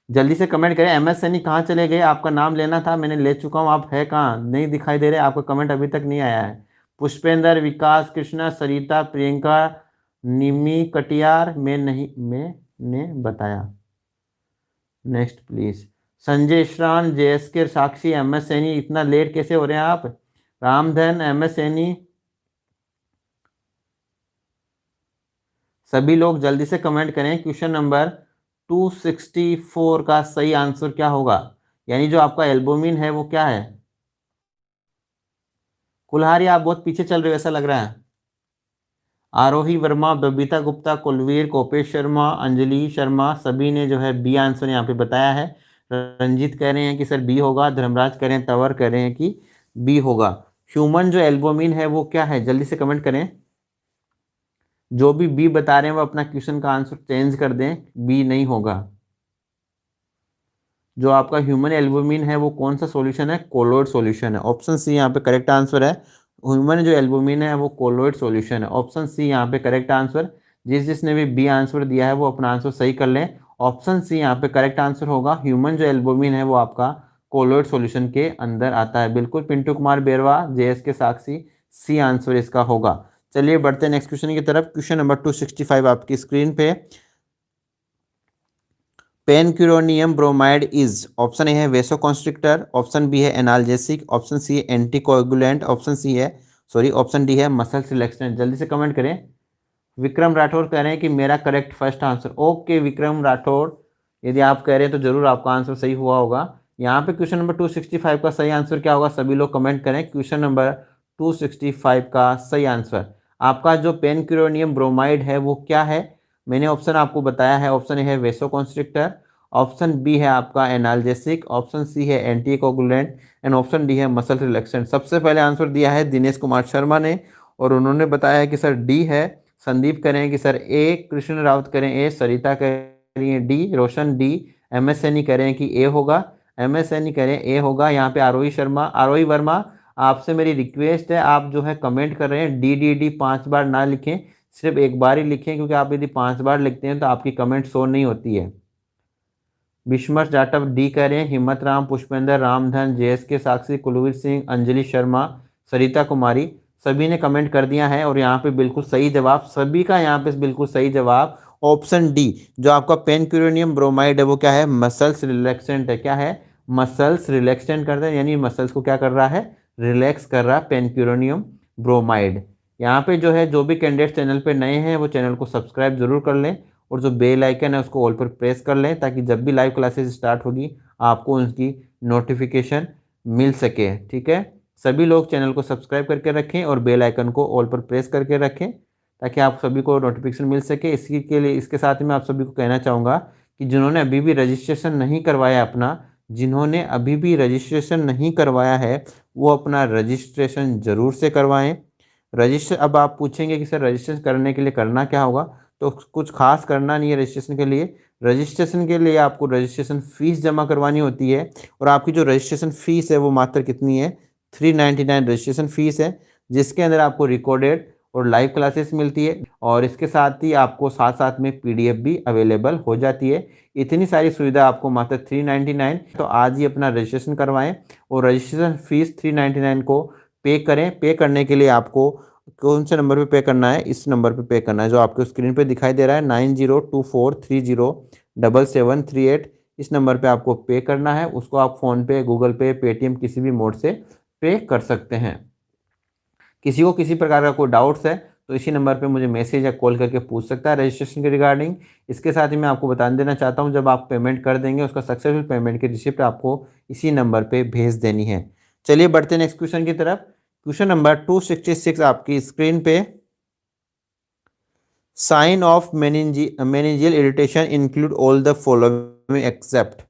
जल्दी से कमेंट करें। MS सैनी कहाँ चले गए, आपका नाम लेना था, मैंने ले चुका हूँ, आप है कहाँ, नहीं दिखाई दे रहे, आपका कमेंट अभी तक नहीं आया है। पुष्पेंद्र, विकास कृष्णा, सरिता, प्रियंका, निमी कटियार, मैं नहीं, मैंने बताया। Next please. Sanjay Shran, JSK, Sakshi, MS Saini, इतना लेट कैसे हो रहे हैं आप। रामधन, MS सैनी, सभी लोग जल्दी से कमेंट करें। क्वेश्चन नंबर 264 का सही आंसर क्या होगा, यानी जो आपका एल्बुमिन है वो क्या है। कुल्हारी आप बहुत पीछे चल रहे हो ऐसा लग रहा है। आरोही वर्मा, बबीता गुप्ता, कुलवीर, कोपेश शर्मा, अंजलि शर्मा, सभी ने जो है बी आंसर यहाँ पे बताया है। रंजीत कह रहे हैं कि सर बी होगा, धर्मराज कह रहे हैं, तंवर कह रहे हैं कि बी होगा। ह्यूमन जो एल्बुमिन है वो क्या है, जल्दी से कमेंट करें। जो भी बी बता रहे हैं वो अपना क्वेश्चन का आंसर चेंज कर दें, बी नहीं होगा। जो आपका ह्यूमन एल्बुमिन है वो कौन सा सॉल्यूशन है, कोलोइड सॉल्यूशन है। ऑप्शन सी यहाँ पे करेक्ट आंसर है। ह्यूमन जो एल्बुमिन है वो कोलोइड सॉल्यूशन है। ऑप्शन सी यहाँ पे करेक्ट आंसर। जिसने भी बी आंसर दिया है वो अपना आंसर सही कर लें। ऑप्शन सी यहाँ पे करेक्ट आंसर होगा। ह्यूमन जो एल्बुमिन है वो आपका कोलोइड सॉल्यूशन के अंदर आता है। बिल्कुल पिंटू कुमार बेरवा, जेएस के साक्षी, सी आंसर इसका होगा। चलिए बढ़ते हैं नेक्स्ट क्वेश्चन की तरफ। क्वेश्चन नंबर 265 आपकी स्क्रीन पे। पेनक्यूरोनियम ब्रोमाइड इज, ऑप्शन ए है वेसोकॉन्स्ट्रिक्टर, ऑप्शन बी है एनाल्जेसिक, ऑप्शन सी है एंटीकोएगुलेंट, ऑप्शन डी है मसल रिलैक्सेंट। जल्दी से कमेंट करें। विक्रम राठौर कह रहे हैं कि मेरा correct first answer. Okay Vikram Rathore, यदि आप कह रहे हैं तो जरूर आपका आंसर सही हुआ होगा। यहाँ पे क्वेश्चन नंबर 265 का सही आंसर क्या होगा, सभी लोग कमेंट करें। क्वेश्चन नंबर 265 का सही आंसर आपका जो पेनक्यूरोनियम ब्रोमाइड है वो क्या है, मैंने ऑप्शन आपको बताया है। ऑप्शन ए है वेसोकॉन्स्ट्रिक्टर, ऑप्शन बी है आपका एनाल्जेसिक, ऑप्शन सी है एंटीकोगुलेंट एंड ऑप्शन डी है मसल रिलैक्सेंट। सबसे पहले आंसर दिया है दिनेश कुमार शर्मा ने और उन्होंने बताया है कि सर डी है। संदीप करें कि सर ए, कृष्ण रावत करें ए, सरिता करें डी, रोशन डी, एम एस सैनी करें कि ए होगा, एम एस सैनी करें ए होगा। यहाँ पे आरोही वर्मा आपसे मेरी रिक्वेस्ट है, आप जो है कमेंट कर रहे हैं डी डी डी 5 बार ना लिखें, सिर्फ एक बार ही लिखें, क्योंकि आप यदि 5 बार लिखते हैं तो आपकी कमेंट शो नहीं होती है। विस्मर जाटव डी कह रहे हैं, हिम्मत राम, पुष्पेंद्र, रामधन, जेएस के साक्षी, कुलवीर सिंह, अंजलि शर्मा, सरिता कुमारी, सभी ने कमेंट कर दिया है। और यहाँ पे बिल्कुल सही जवाब, सभी का यहाँ पे बिल्कुल सही जवाब ऑप्शन डी, जो आपका पेनक्यूरेनियम ब्रोमाइड है वो क्या है, मसल्स रिलैक्सेंट है। क्या है, मसल्स रिलैक्सेंट करता है, यानी मसल्स को क्या कर रहा है, रिलैक्स कर रहा है पेनक्यूरेनियम ब्रोमाइड। यहाँ पे जो है जो भी कैंडिडेट चैनल पे नए हैं वो चैनल को सब्सक्राइब जरूर कर लें और जो बेल आइकन है उसको ऑल पर प्रेस कर लें, ताकि जब भी लाइव क्लासेस स्टार्ट होगी आपको उनकी नोटिफिकेशन मिल सके। ठीक है, सभी लोग चैनल को सब्सक्राइब करके रखें और बेल आइकन को ऑल पर प्रेस करके रखें, ताकि आप सभी को नोटिफिकेशन मिल सके। इसी के लिए, इसके साथ ही मैं आप सभी को कहना चाहूँगा कि जिन्होंने अभी भी रजिस्ट्रेशन नहीं करवाया अपना, जिन्होंने अभी भी रजिस्ट्रेशन नहीं करवाया है वो अपना रजिस्ट्रेशन ज़रूर से करवाएं। रजिस्टर, अब आप पूछेंगे कि सर रजिस्ट्रेशन करने के लिए करना क्या होगा, तो कुछ खास करना नहीं है रजिस्ट्रेशन के लिए। रजिस्ट्रेशन के लिए आपको रजिस्ट्रेशन फ़ीस जमा करवानी होती है और आपकी जो रजिस्ट्रेशन फ़ीस है वो मात्र कितनी है, 399 रजिस्ट्रेशन फ़ीस है, जिसके अंदर आपको रिकॉर्डेड और लाइव क्लासेस मिलती है और इसके साथ ही आपको साथ साथ में पीडीएफ भी अवेलेबल हो जाती है। इतनी सारी सुविधा आपको मात्र 399। तो आज ही अपना रजिस्ट्रेशन करवाएं और रजिस्ट्रेशन फ़ीस 399 को पे करें। पे करने के लिए आपको कौन से नंबर पे पे करना है, इस नंबर पे पे करना है जो आपको स्क्रीन पे दिखाई दे रहा है, 9024307738। इस नंबर पे आपको पे करना है। उसको आप फ़ोन पे, गूगल पे, पेटीएम किसी भी मोड से पे कर सकते हैं। किसी को किसी प्रकार का कोई डाउट्स है तो इसी नंबर पे मुझे मैसेज या कॉल करके पूछ सकता है रजिस्ट्रेशन के रिगार्डिंग। इसके साथ ही मैं आपको बता देना चाहता हूँ, जब आप पेमेंट कर देंगे उसका सक्सेसफुल पेमेंट की रिसिप्ट आपको इसी नंबर पे भेज देनी है। चलिए बढ़ते हैं नेक्स्ट क्वेश्चन की तरफ। क्वेश्चन नंबर 266 आपकी स्क्रीन पे। Sign of meningeal irritation include all the following except,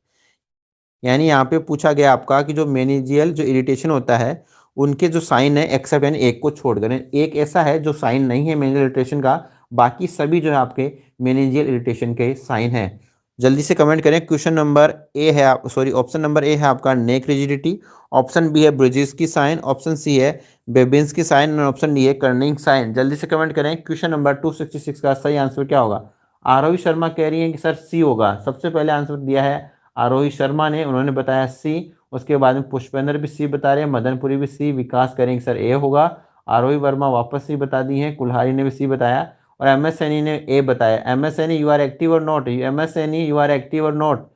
यानी यहाँ पे पूछा गया आपका कि जो मेनिंजियल जो इरिटेशन होता है उनके जो साइन है एक्सेप्ट, यानी एक को छोड़कर, एक ऐसा है जो साइन नहीं है मेनिंजियल इरिटेशन का, बाकी सभी जो है आपके मेनिंजियल इरिटेशन के साइन है। जल्दी से कमेंट करें। क्वेश्चन नंबर ए है, ऑप्शन नंबर ए है आपका नेक रिजिडिटी, ऑप्शन बी है ब्रिजिस की साइन, ऑप्शन सी है बेबिन्स की साइन और ऑप्शन डी है कर्निंग साइन। जल्दी से कमेंट करें। क्वेश्चन नंबर 266 का सही आंसर क्या होगा। आरोही शर्मा कह रही हैं कि सर सी होगा। सबसे पहले आंसर दिया है आरोही शर्मा ने, उन्होंने बताया सी। उसके बाद में पुष्पेंद्र भी सी बता रहे हैं, मदनपुरी भी सी, विकास करेंगे सर ए होगा, आरोही वर्मा वापस सी बता दी हैं, कुल्हारी ने भी सी बताया और एम एस सैनी ने ए बताया। M S Saini you are active or not, M S Saini you are active or not.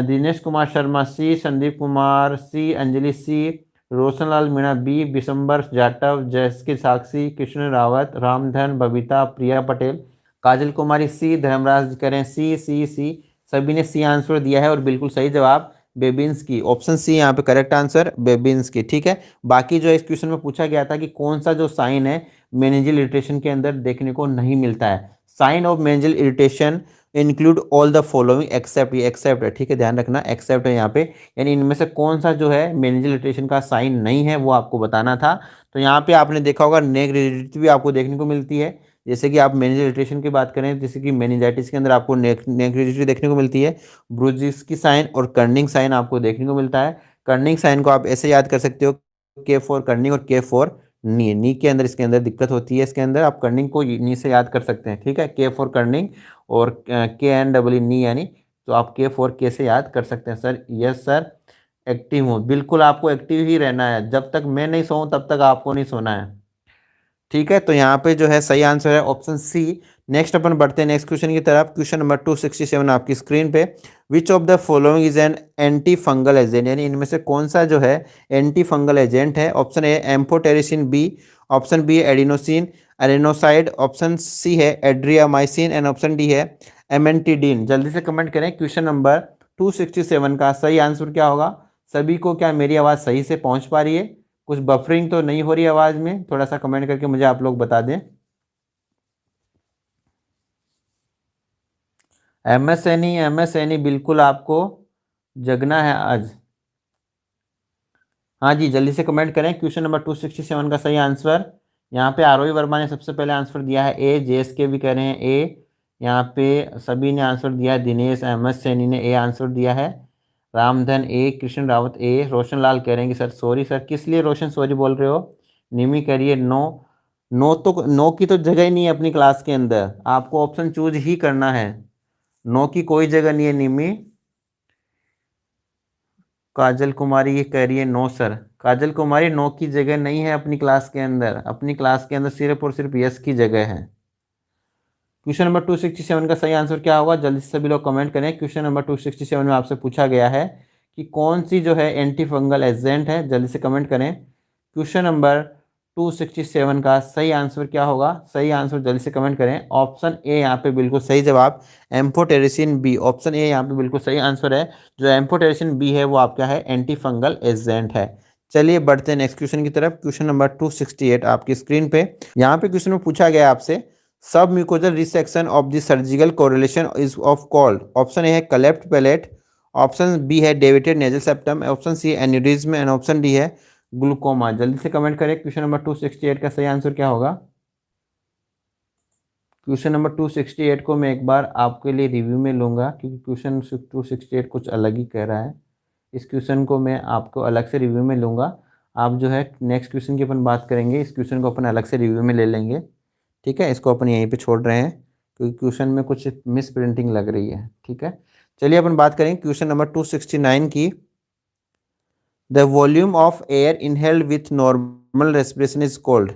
Dinesh Kumar Sharma C, Sandeep Kumar C, Anjali C, Roshanlal Meena B, Bishambar Jatav, JSK Sakshi, Krishna Rawat, Ramdhan, Babita, Priya Patel, Kajal Kumari C, Dharmraj करें सी सी सी, सभी ने सी आंसर दिया है और बिल्कुल सही जवाब बेबिन्स की, ऑप्शन सी यहाँ पे करेक्ट आंसर बेबिन्स की। ठीक है, बाकी जो इस क्वेश्चन में पूछा गया था कि कौन सा जो साइन है मेनिंजियल इरिटेशन के अंदर देखने को नहीं मिलता है। Sign of meningeal irritation include all the following except, ये एक्सेप्ट है, ठीक है, ध्यान रखना एक्सेप्ट है यहाँ पे, यानी इनमें से कौन सा जो है मेनिंजियल इरिटेशन का साइन नहीं है वो आपको बताना था। तो यहाँ पे आपने देखा होगा नेक रिजिडिटी भी आपको देखने को मिलती है, जैसे कि आप मेनिंजियल इरिटेशन की बात करें, जैसे कि मेनिंजाइटिस के अंदर आपको नेक रिजिडिटी देखने को मिलती है, ब्रुजिस की साइन और कर्निंग साइन आपको देखने को मिलता है। कर्निंग साइन को आप ऐसे याद कर सकते हो, के फॉर कर्निंग और के फॉर नी के अंदर इसके अंदर दिक्कत होती है, इसके अंदर आप कर्निंग को नी से याद कर सकते हैं, ठीक है, के फॉर कर्निंग और के एन डबल नी यानी, तो आप के फॉर के से याद कर सकते हैं। सर यस सर, एक्टिव हूँ, बिल्कुल आपको एक्टिव ही रहना है, जब तक मैं नहीं सोऊं तब तक आपको नहीं सोना है, ठीक है। तो यहाँ पे जो है सही आंसर है ऑप्शन सी। नेक्स्ट अपन बढ़ते हैं नेक्स्ट क्वेश्चन की तरफ। क्वेश्चन नंबर 267 आपकी स्क्रीन पे, which of the following is an anti fungal agent, यानी इनमें से कौन सा जो है एंटी फंगल एजेंट है। Option A amphotericin B, option B है एडिनोसिन एरेनोसाइड, ऑप्शन सी है एड्रियामाइसिन एंड ऑप्शन डी है एमेंटिडीन। जल्दी से कमेंट करें क्वेश्चन नंबर 267 का सही आंसर क्या होगा। सभी को क्या मेरी आवाज़ सही से पहुंच पा रही है, कुछ बफरिंग तो नहीं हो रही आवाज़ में, थोड़ा सा कमेंट करके मुझे आप लोग बता दें। एम एस एनी बिल्कुल आपको जगना है आज। हाँ जी, जल्दी से कमेंट करें क्वेश्चन नंबर 267 का सही आंसर। यहाँ पे आरोही वर्मा ने सबसे पहले आंसर दिया है ए, जेएस के भी कह रहे हैं ए, यहाँ पे सभी ने आंसर दिया है, दिनेश एम एस सैनी ने ए आंसर दिया है, रामधन ए, कृष्ण रावत ए, रोशन लाल कह रहे हैं कि सर सॉरी सर, किस लिए रोशन सॉरी बोल रहे हो। निमी कह रही है नो, नो तो नो की तो जगह ही नहीं है अपनी क्लास के अंदर, आपको ऑप्शन चूज ही करना है, नो की कोई जगह नहीं है निमी। काजल कुमारी ये कह रही है no sir, Kajal Kumari no की जगह नहीं है अपनी क्लास के अंदर, अपनी क्लास के अंदर सिर्फ और सिर्फ यस की जगह है। क्वेश्चन नंबर 267 का सही आंसर क्या होगा, जल्दी से सभी लोग कमेंट करें। क्वेश्चन नंबर 267 में आपसे पूछा गया है कि कौन सी जो है एंटी फंगल एजेंट है, जल्दी से कमेंट करें। क्वेश्चन नंबर 267 का सही आंसर क्या होगा, सही आंसर जल्दी से कमेंट करें। ऑप्शन ए यहाँ पे बिल्कुल सही जवाब, एम्फोटेरिसिन बी, ऑप्शन ए यहाँ पे बिल्कुल सही आंसर है। जो एम्फोटेरिसिन बी है वो आपका है एंटी फंगल एजेंट है। चलिए बढ़ते हैं नेक्स्ट क्वेश्चन की तरफ। क्वेश्चन नंबर 268 आपकी स्क्रीन पे, यहाँ पे क्वेश्चन में पूछा गया है आपसे, submucosal resection of the surgical correlation is of called. Option A है क्लेफ्ट पैलेट, ऑप्शन बी है deviated nasal septum, option C aneurysm and option D है ग्लूकोमा। जल्दी से कमेंट करें क्वेश्चन नंबर 268 का सही आंसर क्या होगा। क्वेश्चन नंबर 268 को मैं एक बार आपके लिए रिव्यू में लूँगा, क्योंकि क्वेश्चन 268 कुछ अलग ही कह रहा है, इस क्वेश्चन को मैं आपको अलग से रिव्यू में लूँगा। आप जो है नेक्स्ट क्वेश्चन की अपन बात करेंगे, इस क्वेश्चन को अपन अलग से रिव्यू में ले लेंगे, ठीक है, इसको अपन यहीं पे छोड़ रहे हैं क्योंकि क्वेश्चन में कुछ मिस प्रिंटिंग लग रही है, ठीक है। चलिए अपन बात करें क्वेश्चन नंबर 269 की। The volume of air inhaled with normal respiration is called.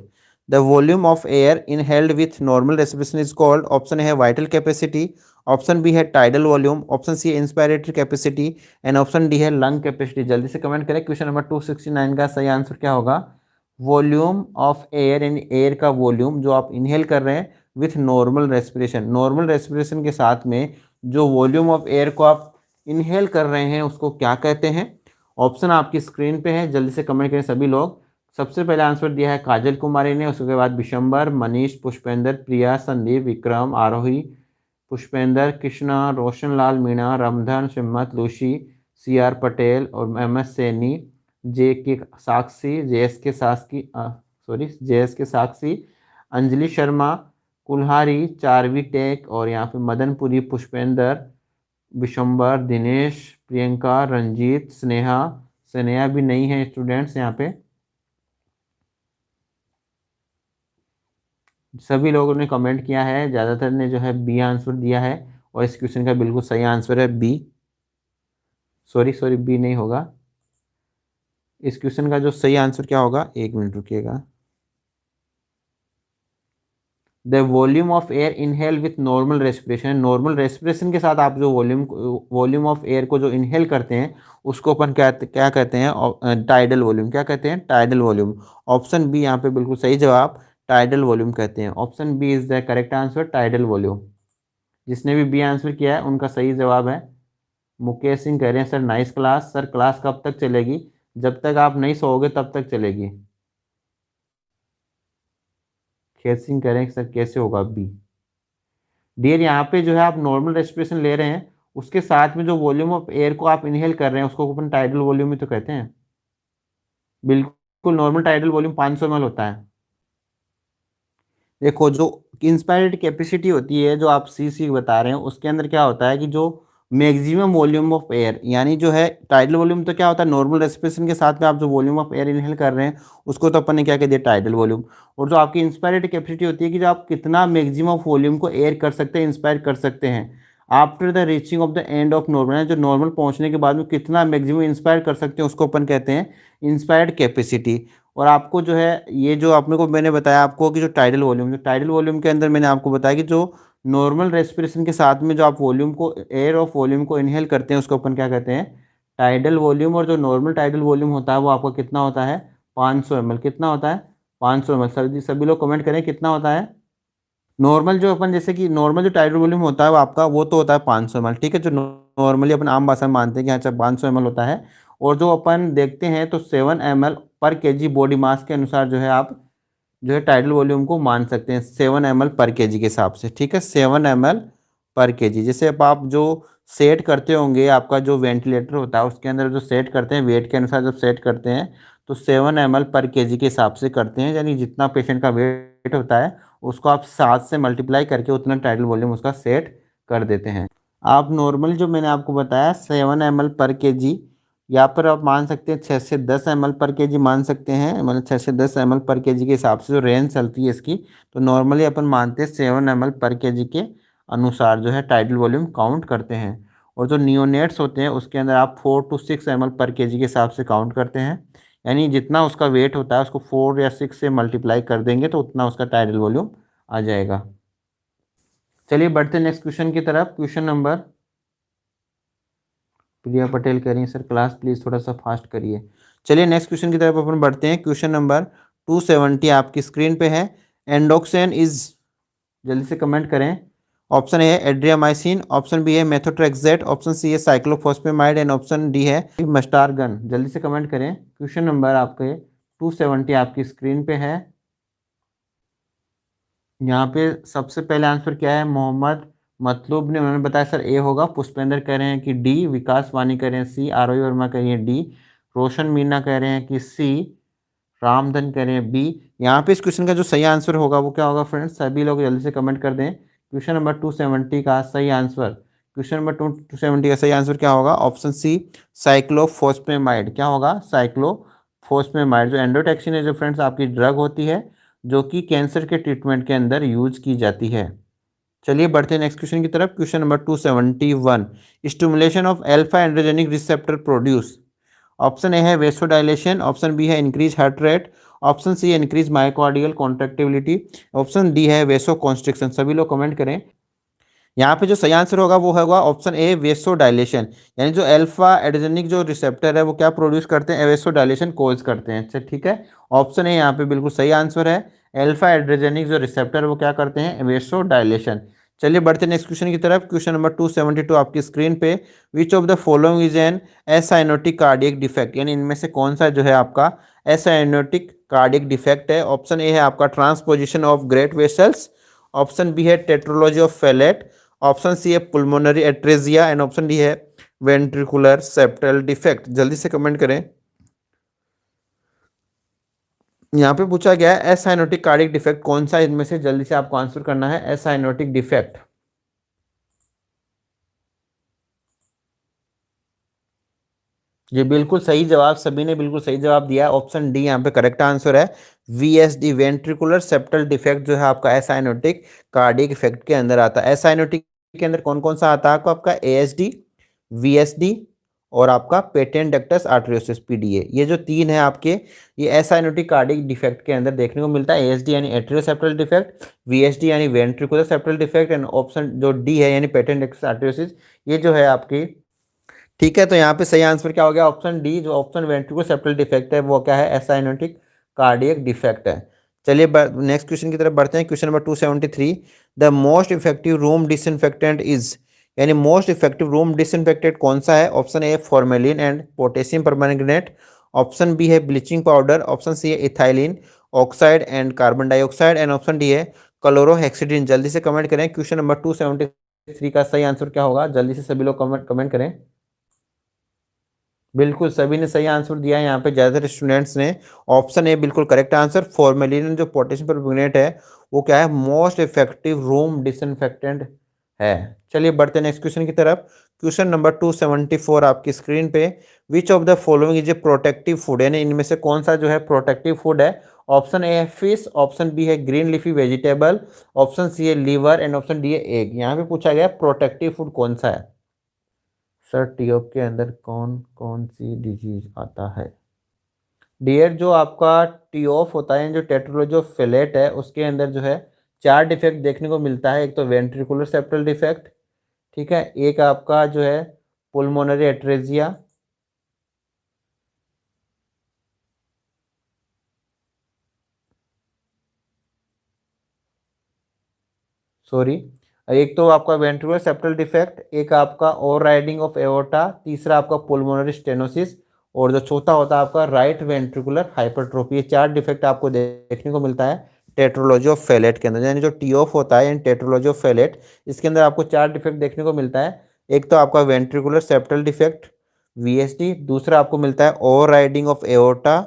The volume of air inhaled with normal respiration is called. Option है वाइटल कैपेसिटी, ऑप्शन बी है टाइडल वॉल्यूम, ऑप्शन सी है inspiratory capacity and option D है lung capacity. जल्दी से comment करें question number 269 का सही answer क्या होगा। वॉल्यूम ऑफ एयर, यानी एयर का वॉल्यूम जो आप इनहेल कर रहे हैं with normal respiration, normal respiration के साथ में जो वॉल्यूम ऑफ एयर को आप इनहेल कर रहे हैं उसको क्या कहते हैं। ऑप्शन आपकी स्क्रीन पे है, जल्दी से कमेंट करें सभी लोग। सबसे पहले आंसर दिया है काजल कुमारी ने, उसके बाद विशंबर, मनीष, पुष्पेंद्र, प्रिया, संदीप, विक्रम, आरोही, पुष्पेंद्र, कृष्णा, रोशन लाल मीणा, रमधन, सिम्मत, लूशी, सी आर पटेल और एम एस सैनी, जे के साक्षी, जे एस के साक्षी, जे एस के साक्षी, अंजलि शर्मा, कुल्हारी, चारवी टेक और यहाँ पे मदनपुरी, पुष्पेंद्र, विशंबर, दिनेश, प्रियंका, रंजीत, स्नेहा, स्नेहा भी नहीं है स्टूडेंट्स यहाँ पे। सभी लोगों ने कमेंट किया है, ज़्यादातर ने जो है बी आंसर दिया है और इस क्वेश्चन का बिल्कुल सही आंसर है बी। सॉरी सॉरी, बी नहीं होगा, इस क्वेश्चन का जो सही आंसर क्या होगा, एक मिनट रुकिएगा। The volume of air inhale with normal respiration, normal respiration के साथ आप जो वॉल्यूम ऑफ एयर को जो इनहेल करते हैं उसको अपन क्या कहते हैं, टाइडल वॉल्यूम, क्या कहते हैं, टाइडल वॉल्यूम। ऑप्शन बी यहाँ पे बिल्कुल सही जवाब, टाइडल वॉल्यूम कहते हैं। Option B is the correct answer, tidal volume. जिसने भी बी आंसर किया है उनका सही जवाब है। मुकेश सिंह कह रहे हैं sir nice class, sir class कब तक चलेगी, जब तक आप नहीं सोओगे तब तक चलेगी। गेसिंग करें सर कैसे होगा बी। डियर यहाँ पे जो है आप नॉर्मल रेस्पिरेशन ले रहे हैं, उसके साथ में जो वॉल्यूम ऑफ एयर को आप इनहेल कर रहे हैं उसको अपन टाइडल वॉल्यूम ही तो कहते हैं। बिल्कुल नॉर्मल टाइडल वॉल्यूम 500 ml होता है। देखो जो इंस्पायर्ड कैपेसिटी होती है जो आप सी बता रहे हैं उसके अंदर क्या होता है कि जो मैक्सिमम वॉल्यूम ऑफ एयर, यानी जो है टाइडल वॉल्यूम तो क्या होता है नॉर्मल रेस्पिरेशन के साथ में आप जो वॉल्यूम ऑफ एयर इनहेल कर रहे हैं उसको तो अपन ने क्या कह दिया टाइडल वॉल्यूम। और जो आपकी इंस्पायर्ड कैपेसिटी होती है कि जो आप कितना मैक्सिमम ऑफ वॉल्यूम को एयर कर सकते हैं, इंस्पायर कर सकते हैं after the reaching of the end of normal, जो नॉर्मल पहुंचने के बाद में कितना मैक्सिमम इंस्पायर कर सकते हैं उसको अपन कहते हैं इंस्पायर्ड कैपेसिटी। और आपको जो है ये जो आपने को मैंने बताया आपको कि जो टाइडल वॉल्यूम के अंदर मैंने आपको बताया कि जो नॉर्मल रेस्पिरेशन के साथ में जो आप वॉल्यूम को एयर ऑफ वॉल्यूम को इनहेल करते हैं उसको अपन क्या कहते हैं टाइडल वॉल्यूम। और जो नॉर्मल टाइडल वॉल्यूम होता है वो आपका कितना होता है 500 ml। कितना होता है 500 ml। सभी लोग कमेंट करें कितना होता है नॉर्मल। जो अपन जैसे कि नॉर्मल जो टाइडल वॉल्यूम होता है वो आपका वो तो होता है 500 ml, ठीक है, जो नॉर्मली अपन आम भाषा में मानते हैं कि अच्छा 500 ml होता है। और जो अपन देखते हैं तो 7 ml पर केजी बॉडी मास के अनुसार जो है आप जो है टाइडल वॉल्यूम को मान सकते हैं 7 ml पर केजी के हिसाब से, ठीक है, 7 ml पर केजी। जैसे अब आप जो सेट करते होंगे आपका जो वेंटिलेटर होता है उसके अंदर जो सेट करते हैं वेट के अनुसार जब सेट करते हैं तो 7 ml पर केजी के हिसाब से करते हैं, यानी जितना पेशेंट का वेट होता है उसको आप 7 से मल्टीप्लाई करके उतना टाइडल वॉल्यूम उसका सेट कर देते हैं। आप नॉर्मल जो मैंने आपको बताया 7 ml पर केजी, यहाँ पर आप मान सकते हैं 6 से 10 ml पर केजी मान सकते हैं, मतलब 6 से 10 ml पर केजी के हिसाब से जो रेंज चलती है इसकी, तो नॉर्मली अपन मानते हैं 7 ml पर केजी के अनुसार जो है टाइडल वॉल्यूम काउंट करते हैं। और जो नियोनेट्स होते हैं उसके अंदर आप 4 to 6 ml पर केजी के हिसाब से काउंट करते हैं, यानी जितना उसका वेट होता है उसको 4 या 6 से मल्टीप्लाई कर देंगे तो उतना उसका टाइडल वॉल्यूम आ जाएगा। चलिए बढ़ते हैं नेक्स्ट क्वेश्चन की तरफ। क्वेश्चन नंबर, प्रिया पटेल कह रही हैं सर क्लास प्लीज थोड़ा सा फास्ट करिए। चलिए नेक्स्ट क्वेश्चन की तरफ अपन बढ़ते हैं। क्वेश्चन नंबर 270 आपकी स्क्रीन पे है। एंडोक्सेन इज, जल्दी से कमेंट करें। ऑप्शन ए है एड्रियामाइसिन, ऑप्शन बी है मेथोट्रेक्सेट, ऑप्शन सी है साइक्लोफॉस्फेमाइड एंड ऑप्शन डी है मस्टारगन। जल्दी से कमेंट करें। क्वेश्चन नंबर आपके 270 आपकी स्क्रीन पे है। यहाँ पे सबसे पहले आंसर क्या है मोहम्मद मतलूब ने, उन्होंने बताया सर ए होगा। पुष्पेंद्र कह रहे हैं कि डी, विकास वानी कह रहे हैं सी, आरोही वर्मा कह रही हैं डी, रोशन मीना कह रहे हैं कि सी, रामधन कह रहे हैं बी। यहाँ पे इस क्वेश्चन का जो सही आंसर होगा वो क्या होगा फ्रेंड्स, सभी लोग जल्दी से कमेंट कर दें। क्वेश्चन नंबर 270 का सही आंसर, क्वेश्चन नंबर 270 का सही आंसर क्या होगा, ऑप्शन सी साइक्लोफॉस्फेमाइड। क्या होगा साइक्लोफॉस्फेमाइड। जो एंडोटैक्सिन है जो फ्रेंड्स आपकी ड्रग होती है जो कि कैंसर के ट्रीटमेंट के अंदर यूज की जाती है। चलिए बढ़ते हैं नेक्स्ट क्वेश्चन की तरफ। Question number 271, stimulation of alpha androgenic receptor produce. Option A है वेसोडाइलेशन, ऑप्शन बी है increase heart rate, option C है increase myocardial contractibility, option D है वेसो कॉन्स्ट्रिक्शन। सभी लोग कमेंट करें। यहाँ पे जो सही आंसर होगा वो होगा ऑप्शन ए वेसोडाइलेशन, यानी जो अल्फा एड्रोजेनिक जो रिसेप्टर है वो क्या प्रोड्यूस करते हैं वेसोडाइलेशन कोज करते हैं। अच्छा ठीक है, ऑप्शन ए यहाँ पे बिल्कुल सही आंसर है। अल्फा एड्रोजेनिक जो रिसेप्टर वो क्या करते हैं वेसोडाइलेशन। चलिए बढ़ते हैं नेक्स्ट क्वेश्चन की तरफ। क्वेश्चन नंबर 272 आपकी स्क्रीन पे, which of the following is an acyanotic cardiac defect, यानी इनमें से कौन सा जो है आपका एसाइनोटिक कार्डियक डिफेक्ट है। ऑप्शन ए है आपका transposition of great vessels, option B है tetralogy of Fallot, option C है pulmonary atresia and option D है वेंट्रिकुलर सेप्टल डिफेक्ट। जल्दी से कमेंट करें। यहाँ पे पूछा गया है एसाइनोटिक कार्डियक डिफेक्ट कौन सा इनमें से, जल्दी से आपको आंसर करना है एसाइनोटिक डिफेक्ट। ये बिल्कुल सही जवाब, सभी ने बिल्कुल सही जवाब दिया है। ऑप्शन डी यहाँ पे करेक्ट आंसर है। वीएसडी वेंट्रिकुलर सेप्टल डिफेक्ट जो है आपका एसाइनोटिक कार्डियक इफेक्ट के अंदर आता है। एसाइनोटिक के अंदर कौन कौन सा आता है आपका एएसडी, वीएसडी और आपका पेटेंट डक्टस आर्टरियोसिस पीडीए। ये जो तीन है आपके ये एसाइनोटिक कार्डियक डिफेक्ट के अंदर देखने को मिलता है। एएसडी यानी एट्रियोसेप्टल डिफेक्ट, वीएसडी यानी ventricular septal defect and option जो डी है यानी पेटेंट डक्टस आर्टरियोसिस, ये जो है आपकी, ठीक है। तो यहाँ पे सही आंसर क्या हो गया ऑप्शन डी, जो ऑप्शन वेंट्रिकुलर सेप्टल डिफेक्ट है वो क्या है एसाइनोटिक कार्डियक डिफेक्ट है। चलिए नेक्स्ट क्वेश्चन की तरफ बढ़ते हैं। Question number 273, the most effective room disinfectant is, यानी मोस्ट इफेक्टिव रूम डिसइंफेक्टेंट कौन सा है। Option A formalin and potassium permanganate, option B है ब्लीचिंग पाउडर, ऑप्शन सी है ethylene, oxide and carbon dioxide, and option D है chlorhexidine. जल्दी से comment करें, क्वेश्चन नंबर 273 का सही आंसर क्या होगा, जल्दी से सभी लोग कमेंट कमेंट करें। बिल्कुल सभी ने सही आंसर दिया है, यहाँ पे ज़्यादातर स्टूडेंट्स ने ऑप्शन ए बिल्कुल करेक्ट आंसर। फॉर्मेलिन जो पोटेशियम परमंगनेट है वो क्या है, मोस्ट इफेक्टिव रूम डिसइंफेक्टेंट है। चलिए बढ़ते हैं नेक्स्ट क्वेश्चन की तरफ। क्वेश्चन नंबर 274 आपकी स्क्रीन पे, which of the following is a protective food, यानी इनमें से कौन सा जो है प्रोटेक्टिव फूड है। ऑप्शन ए है फिश, ऑप्शन बी है green leafy vegetable, option C है लीवर, एंड ऑप्शन डी है एग। यहाँ पे पूछा गया प्रोटेक्टिव फूड कौन सा है। सर ट्यूब के अंदर कौन कौन सी डिजीज आता है। डियर जो आपका टीओफ होता है, जो टेट्रोलोजोफिलेट है, उसके अंदर जो है चार डिफेक्ट देखने को मिलता है। एक तो वेंट्रिकुलर सेप्टल डिफेक्ट, ठीक है, एक आपका जो है पुल्मोनरी एट्रेजिया, सॉरी, एक तो आपका वेंट्रिकुलर सेप्टल डिफेक्ट, एक आपका ओवर राइडिंग ऑफ एओर्टा, तीसरा आपका पुल्मोनरी स्टेनोसिस, और जो चौथा होता है आपका राइट वेंट्रिकुलर हाइपरट्रोफी। ये चार डिफेक्ट आपको देखने को मिलता है टेट्रोलॉजी ऑफ फेलेट के अंदर, यानी जो टीओफ होता है यानी टेट्रोलॉजी ऑफ फेलेट, इसके अंदर आपको चार डिफेक्ट देखने को मिलता है। एक तो आपका वेंट्रिकुलर सेप्टल डिफेक्ट वीएसडी, दूसरा आपको मिलता है ओवर राइडिंग ऑफ एओर्टा,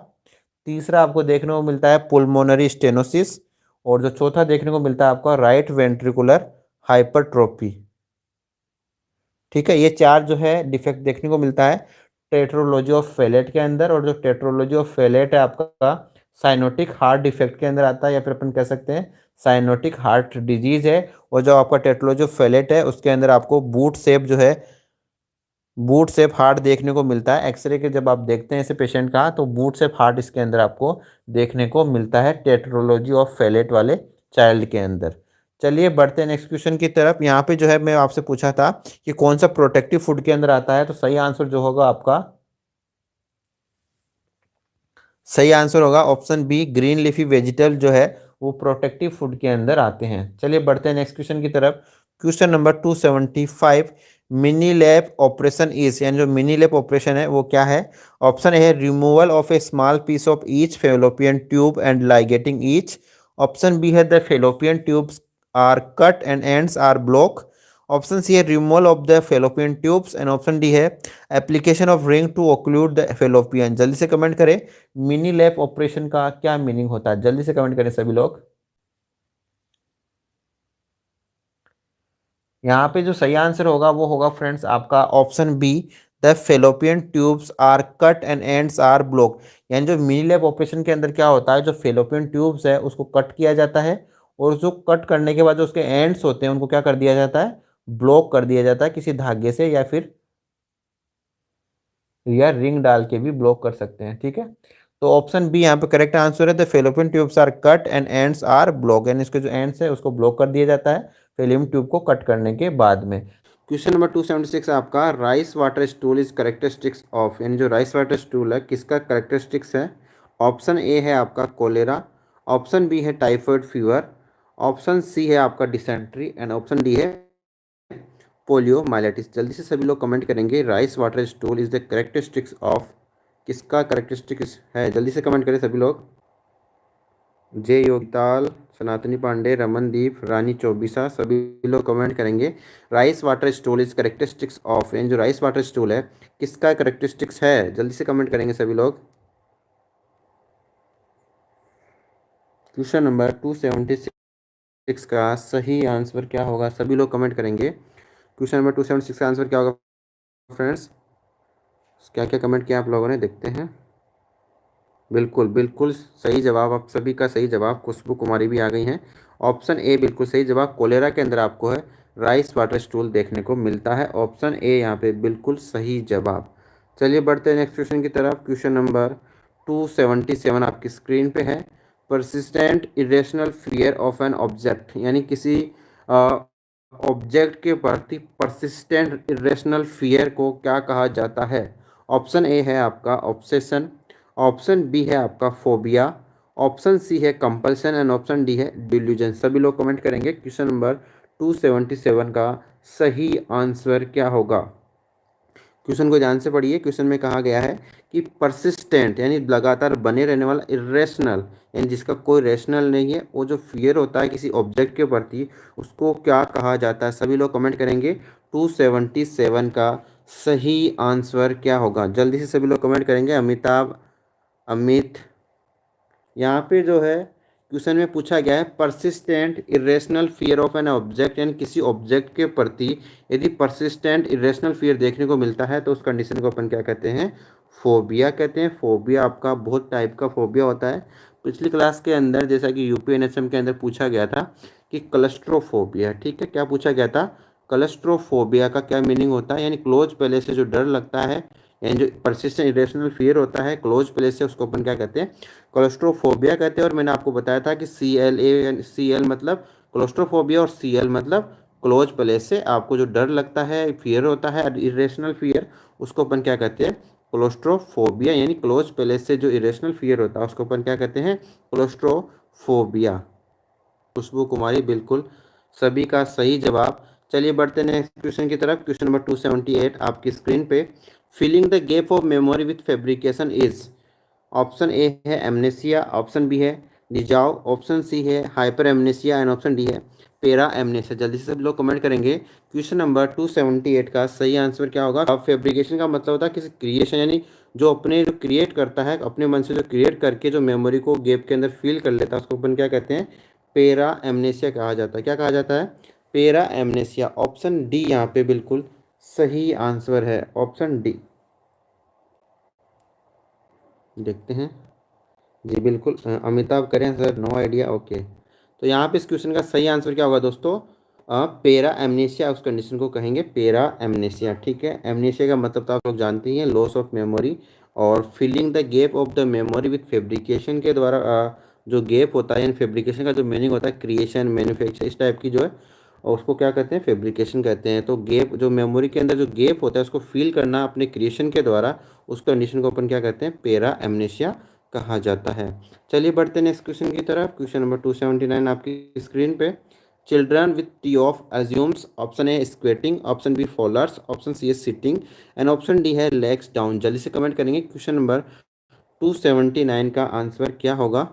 तीसरा आपको देखने को मिलता है पुल्मोनरी स्टेनोसिस, और जो चौथा देखने को मिलता है आपका राइट वेंट्रिकुलर हाइपरट्रोफी। ठीक है, ये चार जो है डिफेक्ट देखने को मिलता है टेट्रोलॉजी ऑफ फेलेट के अंदर, और जो टेट्रोलॉजी ऑफ फेलेट है आपका साइनोटिक हार्ट डिफेक्ट के अंदर आता है, या फिर अपन कह सकते हैं साइनोटिक हार्ट डिजीज है। और जो आपका टेट्रोलॉजी ऑफ फेलेट है उसके अंदर आपको बूट शेप जो है, बूट शेप हार्ट देखने को मिलता है। एक्सरे के जब आप देखते हैं ऐसे पेशेंट का, तो बूट शेप हार्ट इसके अंदर आपको देखने को मिलता है टेट्रोलॉजी ऑफ फेलेट वाले चाइल्ड के अंदर। चलिए बढ़ते हैं नेक्स्ट क्वेश्चन की तरफ। यहाँ पे जो है मैं आपसे पूछा था कि कौन सा प्रोटेक्टिव फूड के अंदर आता है, तो सही आंसर जो होगा आपका, सही आंसर होगा option B, green leafy vegetable जो है वो प्रोटेक्टिव फूड के अंदर आते हैं। चलिए बढ़ते हैं नेक्स्ट क्वेश्चन की तरफ। Question number 275, mini lab operation is, यानी जो मिनी लैब ऑपरेशन है वो क्या है। ऑप्शन ए है removal of a small piece of each fallopian tube and ligating each, option B है the fallopian tubes are cut and ends are block, option C है removal of the fallopian tubes, and option D है application of ring to occlude the fallopian. जल्दी से comment करें, mini lap operation का क्या meaning होता है, जल्दी से कमेंट करें सभी लोग। यहाँ पे जो सही आंसर होगा वो होगा फ्रेंड्स आपका option B, the fallopian tubes are cut and ends are block. यानी जो मिनी लैप ऑपरेशन के अंदर क्या होता है, जो फेलोपियन ट्यूब्स है उसको कट किया जाता है, और जो कट करने के बाद जो उसके एंड्स होते हैं उनको क्या कर दिया जाता है, ब्लॉक कर दिया जाता है किसी धागे से, या रिंग डाल के भी ब्लॉक कर सकते हैं। ठीक है, तो ऑप्शन बी यहाँ पे करेक्ट आंसर है, the fallopian tubes are cut and ends are block, यानी इसके जो एंड्स है उसको ब्लॉक कर दिया जाता है फेलोपियन ट्यूब को कट करने के बाद में। क्वेश्चन नंबर 276 आपका, rice water stool is characteristics of, यानी जो राइस वाटर स्टूल है किसका करेक्टरिस्टिक्स है। ऑप्शन ए है आपका कोलेरा, ऑप्शन बी है टाइफाइड फीवर, ऑप्शन सी है आपका डिसेंट्री, एंड ऑप्शन डी है पोलियोमाइलिटिस। जल्दी से सभी लोग कमेंट करेंगे, rice water stool is the characteristics of, किसका करेक्टरिस्टिक्स है, जल्दी से कमेंट करें सभी लोग। जय योगिताल, सनातनी पांडे, रमनदीप, रानी चौबीसा, सभी लोग कमेंट करेंगे rice water stool is characteristics of, यानी जो राइस वाटर स्टूल है किसका करेक्टरिस्टिक्स है, जल्दी से कमेंट करेंगे सभी लोग। क्वेश्चन नंबर 276 का सही आंसर क्या होगा, सभी लोग कमेंट करेंगे। क्वेश्चन नंबर 276 का आंसर क्या होगा फ्रेंड्स, क्या क्या कमेंट किया आप लोगों ने, देखते हैं। बिल्कुल बिल्कुल सही जवाब, आप सभी का सही जवाब, खुशबू कुमारी भी आ गई हैं। ऑप्शन ए बिल्कुल सही जवाब, कोलेरा के अंदर आपको है राइस वाटर स्टूल देखने को मिलता है। ऑप्शन ए यहाँ पे बिल्कुल सही जवाब। चलिए बढ़ते हैं नेक्स्ट क्वेश्चन की तरफ। क्वेश्चन नंबर 277 आपकी स्क्रीन पे है, persistent irrational fear of an object, यानी किसी ऑब्जेक्ट के प्रति परसिस्टेंट इरेशनल फियर को क्या कहा जाता है। ऑप्शन ए है आपका ऑब्सेशन, ऑप्शन बी है आपका फोबिया, ऑप्शन सी है कंपल्सन, एंड ऑप्शन डी है डिल्यूजन। सभी लोग कमेंट करेंगे क्वेश्चन नंबर 277 का सही आंसर क्या होगा। क्वेश्चन को ध्यान से पढ़िए। क्वेश्चन में कहा गया है कि परसिस्टेंट यानी लगातार बने रहने वाला, इरेशनल यानी जिसका कोई रेशनल नहीं है, वो जो फियर होता है किसी ऑब्जेक्ट के प्रति, उसको क्या कहा जाता है? सभी लोग कमेंट करेंगे 277 का सही आंसर क्या होगा? जल्दी से सभी लोग कमेंट करेंगे। अमिताभ, अमित, यहाँ पे जो है क्वेश्चन में पूछा गया है persistent irrational fear of an object, यानी किसी ऑब्जेक्ट के प्रति यदि परसिस्टेंट इरेशनल फियर देखने को मिलता है तो उस कंडीशन को अपन क्या कहते हैं? फोबिया कहते हैं। फोबिया आपका बहुत टाइप का फोबिया होता है। पिछली क्लास के अंदर जैसा कि यूपीएनएसएम के अंदर पूछा गया था कि क्लस्ट्रोफोबिया, ठीक है, क्या पूछा गया था? क्लस्ट्रोफोबिया का क्या मीनिंग होता है? यानी क्लोज प्लेस से जो डर लगता है, यानी जो परसिस्टेंट इरेशनल फियर होता है क्लोज प्लेस से, उसको अपन क्या कहते हैं? क्लोस्ट्रोफोबिया कहते हैं। और मैंने आपको बताया था कि CL मतलब क्लोस्ट्रोफोबिया और CL मतलब क्लोज प्लेस से आपको जो डर लगता है, फियर होता है इरेशनल फियर, उसको अपन क्या कहते हैं? क्लोस्ट्रोफोबिया। यानी क्लोज प्लेस से जो इरेशनल फियर होता है उसको अपन क्या कहते हैं? क्लोस्ट्रोफोबिया। खुशबू कुमारी, बिल्कुल सभी का सही जवाब। चलिए बढ़ते हैं नेक्स्ट क्वेश्चन की तरफ। क्वेश्चन नंबर 278 आपकी स्क्रीन पे। Filling the gap of memory with fabrication is, option A है एमनेसिया, ऑप्शन बी है डिजाओ, ऑप्शन सी है hyper amnesia and option D है पेरा एमनेसिया। जल्दी से सब लोग कमेंट करेंगे। क्वेश्चन नंबर 278 का सही आंसर क्या होगा? अब फैब्रिकेशन का मतलब होता है किसी क्रिएशन, यानी जो अपने जो क्रिएट करता है अपने मन से, जो क्रिएट करके जो मेमोरी को गैप के अंदर फील कर लेता है, उसको अपन क्या कहते हैं? पेरा एमनेसिया कहा जाता है। क्या कहा जाता है? Para amnesia. ऑप्शन डी यहाँ पे बिल्कुल सही आंसर है, ऑप्शन डी। देखते हैं जी, बिल्कुल अमिताभ करें सर, नो आइडिया, ओके। तो यहाँ पे इस क्वेश्चन का सही आंसर क्या होगा दोस्तों? पेरा एमनेसिया, उस कंडीशन को कहेंगे पेरा एमनेसिया, ठीक है। एमनेसिया का मतलब तो आप लोग जानते ही हैं, लॉस ऑफ मेमोरी। और filling the gap of the memory with fabrication के द्वारा जो गैप होता है, यानी फैब्रिकेशन का जो मीनिंग होता है क्रिएशन, मैन्युफैक्चर, इस टाइप की जो है, और उसको क्या कहते हैं? फैब्रिकेशन कहते हैं। तो गैप, जो मेमोरी के अंदर जो गैप होता है उसको फील करना अपने क्रिएशन के द्वारा, उस कंडीशन को अपन क्या कहते हैं? पेरा एमनेसिया कहा जाता है। चलिए बढ़ते हैं नेक्स्ट क्वेश्चन की तरफ। क्वेश्चन नंबर 279 आपकी स्क्रीन पे। Children with T of assumes, option A squatting, option B Fowler's, option C है सिटिंग एंड ऑप्शन डी है लेग्स डाउन। जल्दी से कमेंट करेंगे। क्वेश्चन नंबर 279 का आंसर क्या होगा?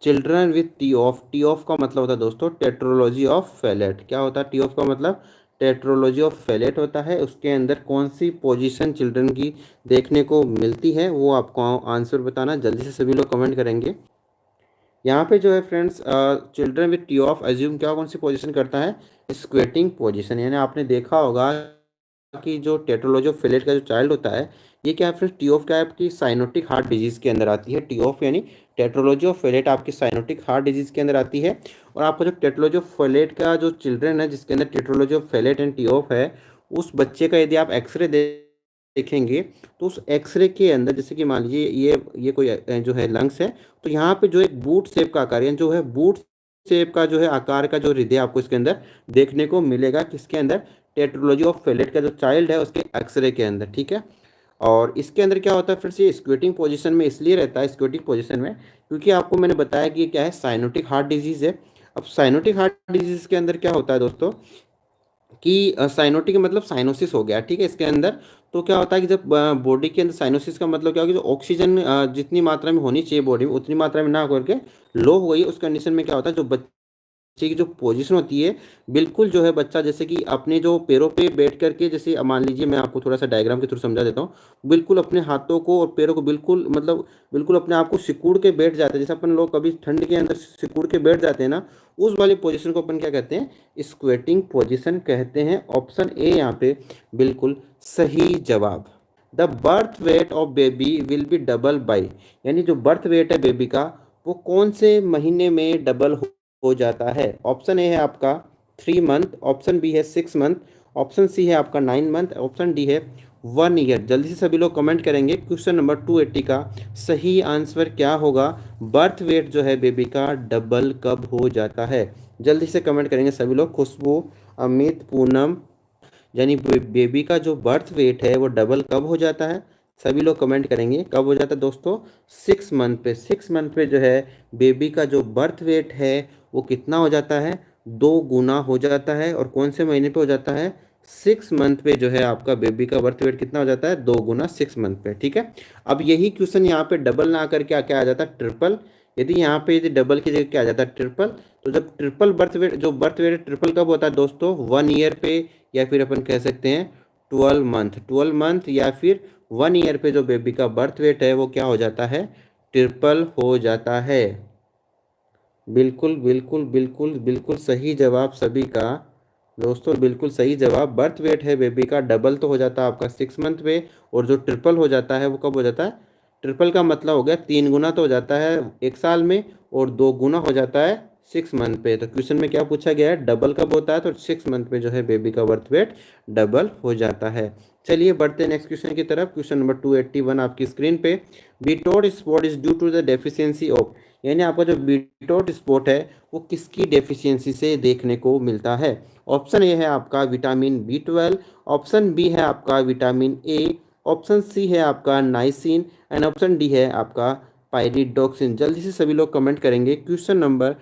चिल्ड्रन विथ टी ऑफ का मतलब होता है दोस्तों टेट्रोलॉजी ऑफ फैलेट। क्या होता है टी ऑफ का मतलब? टेट्रोलॉजी ऑफ फैलेट होता है। उसके अंदर कौन सी पोजीशन चिल्ड्रन की देखने को मिलती है, वो आपको आंसर बताना। जल्दी से सभी लोग कमेंट करेंगे। यहाँ पे जो है friends, children with T of assume क्या कौन सी पोजीशन करता है? Squatting position. यानी आपने देखा होगा कि जो टेट्रोलॉजी ऑफ फिलेट का जो चाइल्ड होता है, ये क्या है फ्रेंड्स? टी ऑफ क्या है आपकी? साइनोटिक हार्ट डिजीज के अंदर आती है। टी ऑफ यानी टेट्रोलॉजी ऑफ फिलेट आपकी साइनोटिक हार्ट डिजीज के अंदर आती है। और आपका जो टेट्रोलॉजी ऑफ फिलेट का जो चिल्ड्रन है, जिसके अंदर tetralogy of fillet and T of है, उस बच्चे का यदि आप एक्सरे देखेंगे तो उस एक्सरे के अंदर, जैसे कि मान लीजिए ये कोई जो है लंग्स है, तो यहाँ पे जो एक बूट शेप का आकार, यानी जो है बूट शेप का जो है आकार का जो हृदय आपको इसके अंदर देखने को मिलेगा। किसके अंदर? टेट्रोलॉजी ऑफ फेलेट का जो चाइल्ड है उसके एक्सरे के अंदर, ठीक है। और इसके अंदर क्या होता है फिर से? स्क्वेटिंग पोजीशन में इसलिए रहता है, स्क्वेटिंग पोजीशन में, क्योंकि आपको मैंने बताया कि ये क्या है? साइनोटिक हार्ट डिजीज है। अब साइनोटिक हार्ट डिजीज के अंदर क्या होता है दोस्तों कि साइनोटिक मतलब साइनोसिस हो गया, ठीक है, इसके अंदर। तो क्या होता है कि जब बॉडी के अंदर साइनोसिस का मतलब क्या होगा? जो ऑक्सीजन जितनी मात्रा में होनी चाहिए बॉडी में, उतनी मात्रा में ना करके लो हो गई, उस कंडीशन में क्या होता है? जो बच्चे की जो पोजीशन होती है, बिल्कुल जो है बच्चा जैसे कि अपने जो पैरों पे बैठ करके, जैसे मान लीजिए मैं आपको थोड़ा सा डायग्राम के थ्रू समझा देता हूँ। बिल्कुल अपने हाथों को और पैरों को बिल्कुल मतलब बिल्कुल अपने आप को सिकुड़ के बैठ जाते हैं, जैसे अपन लोग कभी ठंड के अंदर सिकुड़ के बैठ जाते हैं ना, उस वाली पोजीशन को अपन क्या कहते हैं? स्क्वेटिंग पोजीशन कहते हैं। ऑप्शन ए यहाँ पे बिल्कुल सही जवाब। The birth weight of baby will be double by, यानी जो बर्थ वेट है बेबी का, वो कौन से महीने में डबल हो जाता है? ऑप्शन ए है आपका 3 मंथ, ऑप्शन बी है 6 मंथ, ऑप्शन सी है आपका 9 मंथ, ऑप्शन डी है 1 ईयर। जल्दी से सभी लोग कमेंट करेंगे। क्वेश्चन नंबर 280 का सही आंसर क्या होगा? बर्थ वेट जो है बेबी का डबल कब हो जाता है? जल्दी से कमेंट करेंगे सभी लोग। खुशबू, अमित, पूनम, यानी बेबी का जो बर्थ वेट है वो डबल कब हो जाता है? सभी लोग कमेंट करेंगे कब हो जाता है दोस्तों? 6 मंथ पे। 6 मंथ पे जो है बेबी का जो बर्थ वेट है वो कितना हो जाता है? 2 गुना हो जाता है। और कौन से महीने पे हो जाता है? 6 मंथ पे जो है आपका बेबी का बर्थ वेट कितना हो जाता है? 2 गुना 6 मंथ पे, ठीक है। अब यही क्वेश्चन यहाँ पे डबल ना करके क्या आ जाता है? ट्रिपल, यदि यहाँ पे यदि डबल की जगह क्या आ जाता है ट्रिपल, तो जब ट्रिपल बर्थ वेट, जो बर्थ वेट ट्रिपल कब होता है दोस्तों, 1 ईयर पे, या फिर अपन कह सकते हैं 12 मंथ, 12 मंथ या फिर 1 ईयर पे जो बेबी का बर्थ वेट है वो क्या हो जाता है, ट्रिपल हो जाता है। बिल्कुल बिल्कुल बिल्कुल बिल्कुल सही जवाब सभी का दोस्तों, बिल्कुल सही जवाब। बर्थ वेट है बेबी का डबल तो हो जाता है आपका 6 मंथ पे, और जो ट्रिपल हो जाता है वो कब हो जाता है, ट्रिपल का मतलब हो गया 3 गुना तो हो जाता है 1 साल में, और 2 गुना हो जाता है 6 मंथ पे। तो क्वेश्चन में क्या पूछा गया है, डबल कब होता है, तो 6 मंथ पे जो है बेबी का बर्थ वेट डबल हो जाता है। चलिए बढ़ते हैं नेक्स्ट क्वेश्चन की तरफ। क्वेश्चन नंबर 281 आपकी स्क्रीन पे, Bitot spot is due to the deficiency of, यानी आपका जो बीटोट स्पॉट है वो किसकी डेफिशिएंसी से देखने को मिलता है। ऑप्शन ए है आपका विटामिन B12, ऑप्शन बी है आपका विटामिन ए, ऑप्शन सी है आपका नाइसिन, एंड ऑप्शन डी है आपका पायरिडोक्सिन। जल्दी से सभी लोग कमेंट करेंगे क्वेश्चन नंबर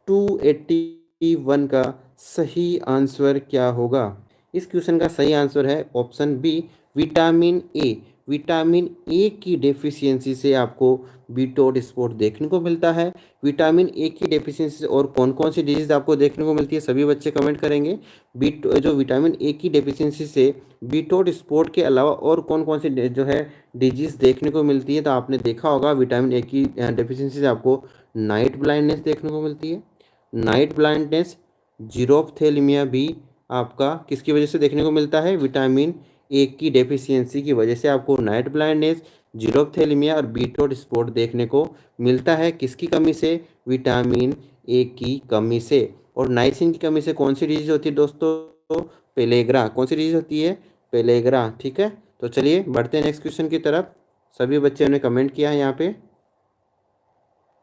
281 का सही आंसर क्या होगा। इस क्वेश्चन का सही आंसर है option B, vitamin A. Vitamin A की डेफिशिएंसी से आपको बीटोट स्पॉट देखने को मिलता है। विटामिन ए की डेफिशिएंसी से और कौन कौन सी डिजीज आपको देखने को मिलती है, सभी बच्चे कमेंट करेंगे। बीट जो विटामिन ए की डेफिशिएंसी से बीटोट स्पॉट के अलावा और कौन कौन सी जो है डिजीज देखने को मिलती है, तो आपने देखा होगा विटामिन ए की डेफिशिएंसी से आपको नाइट ब्लाइंडनेस देखने को मिलती है। नाइट ब्लाइंडनेस, जीरोफ्थेल्मिया भी आपका किसकी वजह से देखने को मिलता है, विटामिन ए की डेफिशिएंसी की वजह से आपको नाइट ब्लाइंडनेस, जीरोफ्थेल्मिया और बीटोट स्पॉट देखने को मिलता है। किसकी कमी से, विटामिन ए की कमी से। और नाइसिन की कमी से कौन सी डिजीज होती है दोस्तों, पेलेग्रा। कौन सी डिजीज होती है, पेलेग्रा। ठीक है, तो चलिए बढ़ते हैं नेक्स्ट क्वेश्चन की तरफ। सभी बच्चों ने कमेंट किया है यहाँ पे,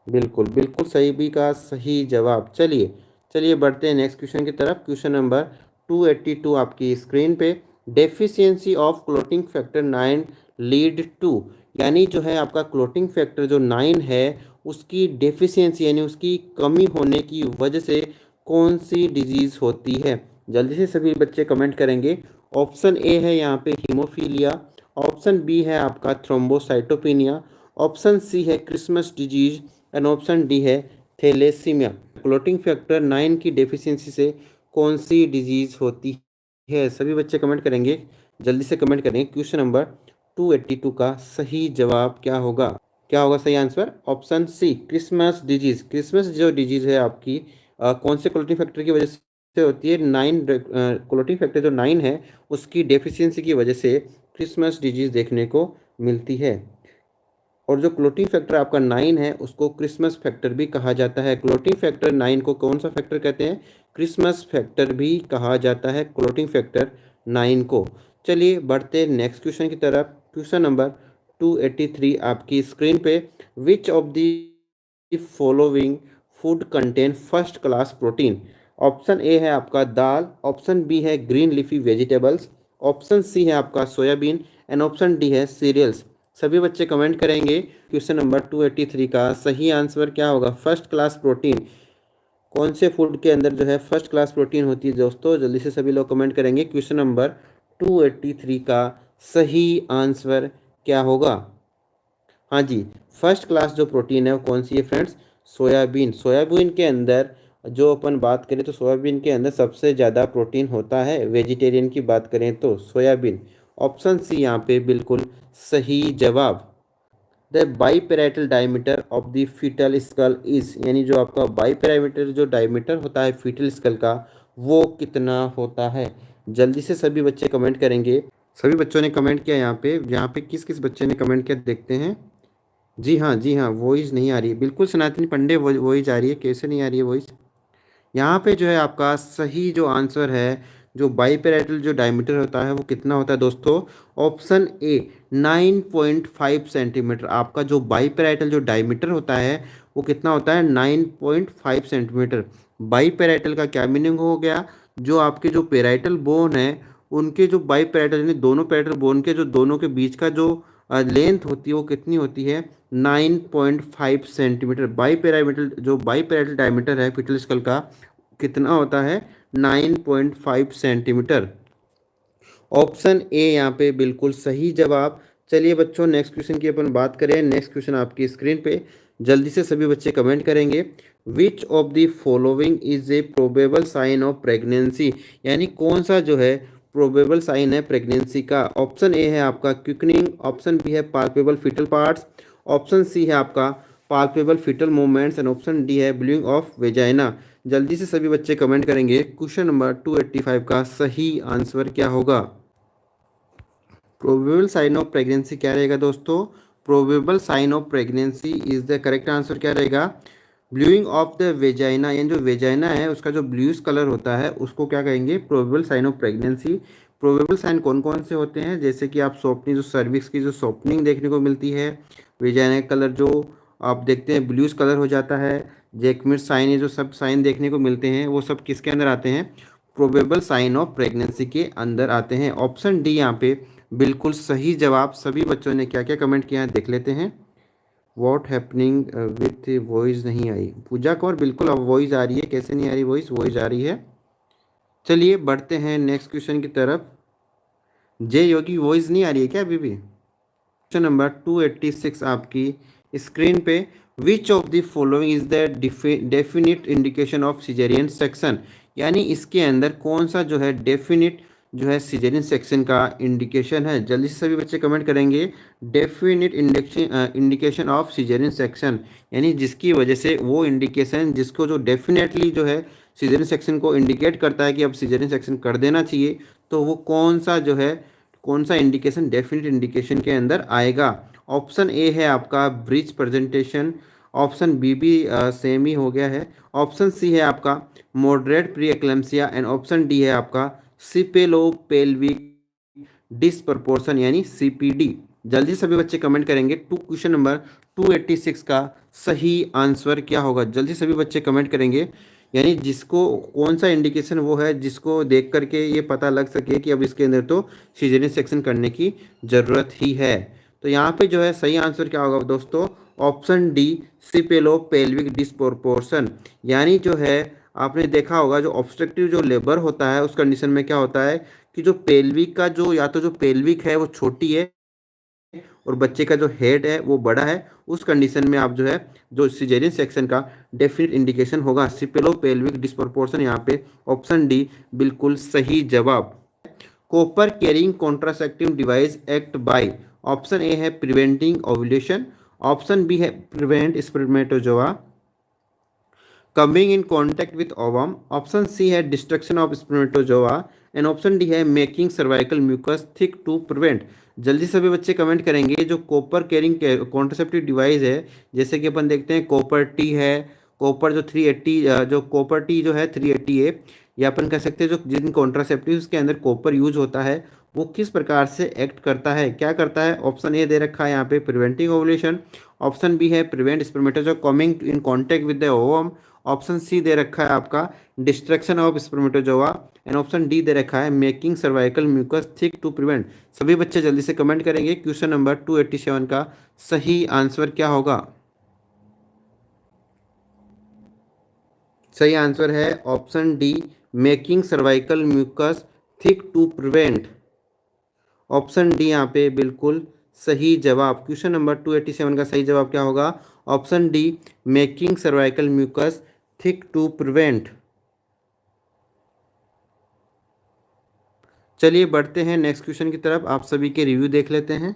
बिल्कुल बिल्कुल सही भी का सही जवाब। चलिए चलिए बढ़ते हैं नेक्स्ट क्वेश्चन की तरफ। क्वेश्चन नंबर 282 आपकी स्क्रीन पे, deficiency of clotting factor 9 lead to, यानी जो है आपका क्लोटिंग फैक्टर जो 9 है उसकी डेफिशिएंसी यानी उसकी कमी होने की वजह से कौन सी डिजीज होती है। जल्दी से सभी बच्चे कमेंट करेंगे। ऑप्शन ए है यहाँ पे हीमोफीलिया, ऑप्शन बी है आपका थ्रोम्बोसाइटोपिनिया, ऑप्शन सी है Christmas disease, and option D है थैलेसीमिया। क्लोटिंग फैक्टर 9 की डेफिशिएंसी से कौन सी डिजीज होती है, सभी बच्चे कमेंट करेंगे। जल्दी से कमेंट करेंगे। क्वेश्चन नंबर 282 का सही जवाब क्या होगा, क्या होगा सही answer, option C Christmas disease. Christmas जो डिजीज है आपकी कौन से क्लोटिंग फैक्टर की वजह से होती है, 9 क्लोटिंग फैक्टर जो 9 है उसकी डेफिशिएंसी की वजह से क्रिसमस डिजीज देखने को मिलती है। और जो क्लोटिंग फैक्टर आपका 9 है उसको क्रिसमस फैक्टर भी कहा जाता है। क्लोटिंग फैक्टर 9 को कौन सा फैक्टर कहते हैं, क्रिसमस फैक्टर भी कहा जाता है क्लोटिंग फैक्टर 9 को। चलिए बढ़ते नेक्स्ट क्वेश्चन की तरफ। क्वेश्चन नंबर 283 आपकी स्क्रीन पे, which of the following food contain first class protein. Option A है आपका दाल, ऑप्शन बी है green leafy vegetables, option C है आपका सोयाबीन, एंड ऑप्शन डी है सीरियल्स। सभी बच्चे कमेंट करेंगे क्वेश्चन नंबर 283 का सही आंसर क्या होगा। फर्स्ट क्लास प्रोटीन कौन से फूड के अंदर जो है फर्स्ट क्लास प्रोटीन होती है दोस्तों, जल्दी से सभी लोग कमेंट करेंगे। क्वेश्चन नंबर 283 का सही आंसर क्या होगा। हाँ जी, फर्स्ट क्लास जो प्रोटीन है वो कौन सी है फ्रेंड्स, सोयाबीन। सोयाबीन के अंदर जो अपन बात करें तो सोयाबीन के अंदर सबसे ज़्यादा प्रोटीन होता है। वेजिटेरियन की बात करें तो सोयाबीन। ऑप्शन सी यहाँ पे बिल्कुल सही जवाब। The biparietal diameter of the fetal skull is, यानी जो आपका बाईपेरामीटर जो डायमीटर होता है फीटल स्कल का वो कितना होता है। जल्दी से सभी बच्चे कमेंट करेंगे। सभी बच्चों ने कमेंट किया यहाँ पे किस किस बच्चे ने कमेंट किया देखते हैं। जी हाँ जी हाँ, वॉइस नहीं आ रही है, बिल्कुल सनातनी पंडे वॉइस आ रही है, कैसे नहीं आ रही है वॉइस। यहाँ पे जो है आपका सही जो आंसर है, जो बाईपेराइटल जो डायमीटर होता है वो कितना होता है दोस्तों, ऑप्शन ए 9.5 सेंटीमीटर। आपका जो बाईपेराइटल जो डायमीटर होता है वो कितना होता है, 9.5 सेंटीमीटर। बाईपेराइटल का क्या मीनिंग हो गया, जो आपके जो पेराइटल बोन है उनके जो बाईपेराइटल यानी दोनों पेराइटल बोन के जो दोनों के बीच का जो लेंथ होती है वो कितनी होती है, 9.5 सेंटीमीटर। बाईपेराइटल जो बाईपेराइटल डायमीटर है फीटल स्कल का कितना होता है, 9.5 सेंटीमीटर। ऑप्शन ए यहाँ पे बिल्कुल सही जवाब। चलिए बच्चों नेक्स्ट क्वेश्चन की अपन बात करें। नेक्स्ट क्वेश्चन आपकी स्क्रीन पे, जल्दी से सभी बच्चे कमेंट करेंगे। Which of the following is a probable sign of pregnancy, यानी कौन सा जो है प्रोबेबल साइन है प्रेगनेंसी का। ऑप्शन ए है आपका क्विकनिंग, ऑप्शन बी है palpable fetal parts, option C है आपका palpable fetal movements and option D है ब्लूइंग ऑफ वेजाइना। जल्दी से सभी बच्चे कमेंट करेंगे। क्वेश्चन नंबर 285 का सही आंसर क्या होगा। प्रोबेबल साइन ऑफ प्रेगनेंसी क्या रहेगा दोस्तों, probable sign of pregnancy is the correct answer क्या रहेगा, ब्लूइंग ऑफ द वेजाइना, यानी जो वेजाइना है उसका जो ब्लूइश कलर होता है उसको क्या कहेंगे, probable sign of pregnancy. Probable sign कौन कौन से होते हैं, जैसे कि आप सोपनिंग, जो सर्विक्स की जो सोपनिंग देखने को मिलती है, वेजाइना का कलर जो आप देखते हैं ब्लूइश कलर हो जाता है, जैकमिट साइन, ये जो सब साइन देखने को मिलते हैं वो सब किसके अंदर आते हैं, प्रोबेबल साइन ऑफ प्रेगनेंसी के अंदर आते हैं। ऑप्शन डी यहाँ पे बिल्कुल सही जवाब। सभी बच्चों ने क्या क्या कमेंट किया है देख लेते हैं। वॉट हैपनिंग विथ वॉइस नहीं आई, पूजा कौर बिल्कुल अब वॉइस आ रही है, कैसे नहीं आ रही वॉइस, वॉइस आ रही है। चलिए बढ़ते हैं नेक्स्ट क्वेश्चन की तरफ। जय योगी वॉइस नहीं आ रही है क्या अभी भी। क्वेश्चन नंबर 286 आपकी स्क्रीन पे, which of the following is the definite indication of caesarean section, यानी इसके अंदर कौन सा जो है डेफिनिट जो है सिजेरियन सेक्शन का इंडिकेशन है। जल्दी से सभी बच्चे कमेंट करेंगे। Definite indication of caesarean section, यानी जिसकी वजह से वो इंडिकेशन जिसको जो डेफिनेटली जो है सिजेरियन सेक्शन को इंडिकेट करता है कि अब सिजेरियन सेक्शन कर देना चाहिए, तो वो कौन सा जो है, कौन सा इंडिकेशन डेफिनेट इंडिकेशन के अंदर आएगा। ऑप्शन ए है आपका ब्रिज प्रेजेंटेशन, ऑप्शन बी भी सेम ही हो गया है, ऑप्शन सी है आपका moderate pre eclampsia and option D है आपका सिपेलोपेल्विक डिसप्रपोर्शन यानी सीपीडी। जल्दी सभी बच्चे कमेंट करेंगे। क्वेश्चन नंबर 286 का सही आंसर क्या होगा, जल्दी सभी बच्चे कमेंट करेंगे। यानी जिसको कौन सा इंडिकेशन वो है जिसको देख करके ये पता लग सके कि अब इसके अंदर तो सिजेरियन सेक्शन करने की ज़रूरत ही है। तो यहाँ पे जो है सही आंसर क्या होगा दोस्तों, ऑप्शन डी सिपेलोपेल्विक डिसप्रोपोर्शन। यानी जो है आपने देखा होगा जो ऑब्स्ट्रक्टिव जो लेबर होता है उस कंडीशन में क्या होता है कि जो पेल्विक का जो या तो जो पेल्विक है वो छोटी है और बच्चे का जो हेड है वो बड़ा है, उस कंडीशन में आप जो है जो सिजेरियन सेक्शन का डेफिनेट इंडिकेशन होगा सिपेलोपेल्विक डिसप्रोपोर्शन। यहाँ पे ऑप्शन डी बिल्कुल सही जवाब। Copper carrying contraceptive device act by, option A है प्रिवेंटिंग ओव्यूलेशन, ऑप्शन बी है prevent spermatozoa coming in contact with ovum, option C है destruction of spermatozoa and option D है making cervical mucus thick to prevent. जल्दी सभी बच्चे comment करेंगे। जो copper carrying contraceptive device है, जैसे कि अपन देखते हैं कॉपर टी है, कॉपर जो 380 जो कॉपर टी जो है 380 है, या अपन कह सकते हैं जो जिन कॉन्ट्रासेप्टिव्स के अंदर कॉपर यूज होता है वो किस प्रकार से एक्ट करता है, क्या करता है। ऑप्शन ए दे रखा है यहाँ पे प्रिवेंटिंग ओवुलेशन, ऑप्शन बी है prevent spermatozoa coming in contact with the ovum, option C दे रखा है आपका destruction of spermatozoa and option D दे रखा है making cervical mucus thick to prevent. सभी बच्चे जल्दी से कमेंट करेंगे। क्वेश्चन नंबर 287 का सही आंसर क्या होगा। सही आंसर है option D making cervical mucus thick to prevent. Option D यहाँ पे बिल्कुल सही जवाब। क्वेश्चन नंबर 287 का सही जवाब क्या होगा, option D making cervical mucus thick to prevent. चलिए बढ़ते हैं नेक्स्ट क्वेश्चन की तरफ। आप सभी के रिव्यू देख लेते हैं।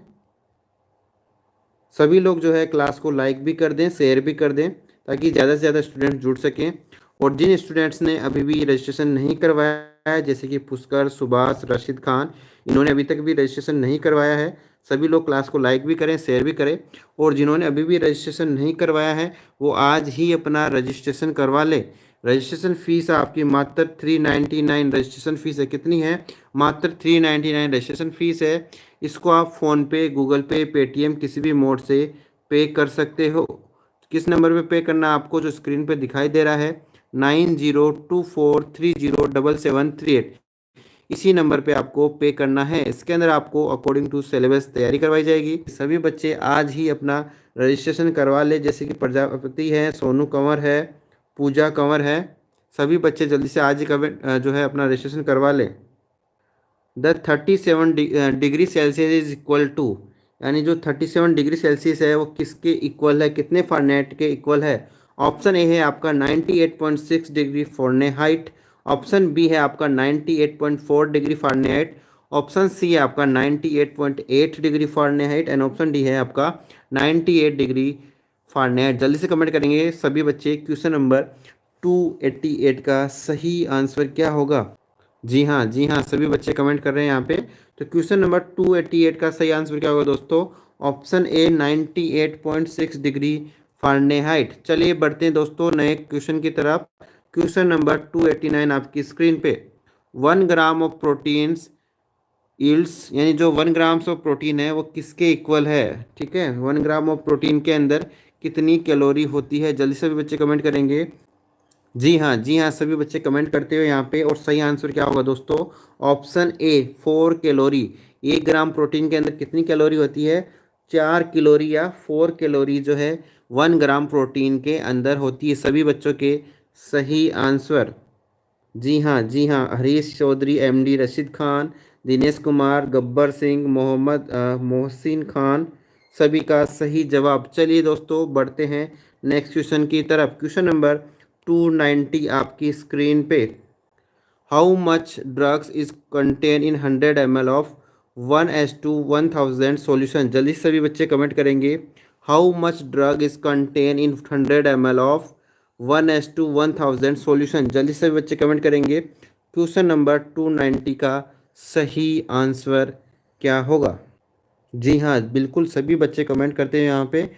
सभी लोग जो है क्लास को लाइक भी कर दें, शेयर भी कर दें, ताकि ज़्यादा से ज़्यादा स्टूडेंट जुड़ सकें। और जिन स्टूडेंट्स ने अभी भी रजिस्ट्रेशन नहीं करवाया है, जैसे कि पुष्कर, सुभाष, रशीद खान, इन्होंने अभी तक भी रजिस्ट्रेशन नहीं करवाया है, सभी लोग क्लास को लाइक भी करें, शेयर भी करें। और जिन्होंने अभी भी रजिस्ट्रेशन नहीं करवाया है वो आज ही अपना रजिस्ट्रेशन करवा लें। रजिस्ट्रेशन फ़ीस आपकी मात्र 399 रजिस्ट्रेशन फ़ीस है। कितनी है, मात्र 399 रजिस्ट्रेशन फ़ीस है। इसको आप फ़ोनपे, गूगल पे, पेटीएम किसी भी मोड से पे कर सकते हो। किस नंबर पे पे करना आपको जो स्क्रीन पे दिखाई दे रहा है 9024307738, इसी नंबर पे आपको पे करना है। इसके अंदर आपको अकॉर्डिंग टू सिलेबस तैयारी करवाई जाएगी। सभी बच्चे आज ही अपना रजिस्ट्रेशन करवा ले, जैसे कि प्रजापति है, सोनू कंवर है, पूजा कंवर है, सभी बच्चे जल्दी से आज ही जो है अपना रजिस्ट्रेशन करवा ले। The 37 degree Celsius is equal to, यानी जो 37 डिग्री सेल्सियस है वो किसके इक्वल है, कितने फ़ारेनहाइट के इक्वल है? ऑप्शन ए है आपका 98.6 डिग्री फ़ारेनहाइट, ऑप्शन बी है आपका 98.4 डिग्री फ़ारेनहाइट, ऑप्शन सी है आपका 98.8 degree Fahrenheit and option D है आपका 98 डिग्री फ़ारेनहाइट। जल्दी से कमेंट करेंगे सभी बच्चे, क्वेश्चन नंबर 288 का सही आंसर क्या होगा? जी हाँ, जी हाँ, सभी बच्चे कमेंट कर रहे हैं यहाँ पे। तो क्वेश्चन नंबर 288 का सही आंसर क्या होगा दोस्तों? Option A 98.6 degree Fahrenheit. चलिए बढ़ते हैं दोस्तों नए क्वेश्चन की तरफ। क्वेश्चन नंबर 289 आपकी स्क्रीन पे। 1 ग्राम ऑफ प्रोटीन्स यील्ड्स, यानी जो 1 ग्राम्स ऑफ प्रोटीन है वो किसके इक्वल है? ठीक है, 1 ग्राम ऑफ प्रोटीन के अंदर कितनी कैलोरी होती है? जल्दी से भी बच्चे कमेंट करेंगे। जी हाँ, जी हाँ, सभी बच्चे कमेंट करते हो यहाँ पे। और सही आंसर क्या होगा दोस्तों? Option A 4 calorie. 1 gram protein के अंदर कितनी कैलोरी होती है? 4 कैलोरी या 4 कैलोरी जो है 1 ग्राम प्रोटीन के अंदर होती है। सभी बच्चों के सही आंसर। जी हाँ, जी हाँ, हरीश चौधरी, एमडी रशीद खान, दिनेश कुमार, गब्बर सिंह, मोहम्मद मोहसिन खान, सभी का सही जवाब। चलिए दोस्तों बढ़ते हैं नेक्स्ट क्वेश्चन की तरफ। क्वेश्चन नंबर 290 आपकी स्क्रीन पे। How much drugs is contain in 100 ml of 1:1000 solution? जल्दी से सभी बच्चे कमेंट करेंगे। How much drug is contain in 100 ml of 1:1000 solution? जल्दी से सभी बच्चे कमेंट करेंगे। क्वेश्चन नंबर 290 का सही आंसर क्या होगा? जी हाँ, बिल्कुल सभी बच्चे कमेंट करते हैं यहाँ पे।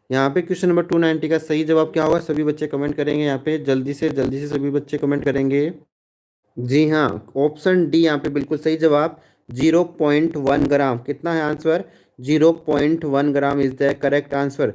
यहाँ पे क्वेश्चन नंबर 290 का सही जवाब क्या होगा? सभी बच्चे कमेंट करेंगे यहाँ पे। जल्दी से सभी बच्चे कमेंट करेंगे। जी हाँ, ऑप्शन डी यहाँ पे बिल्कुल सही जवाब। 0.1 ग्राम। कितना है answer? 0.1 gram is the correct answer.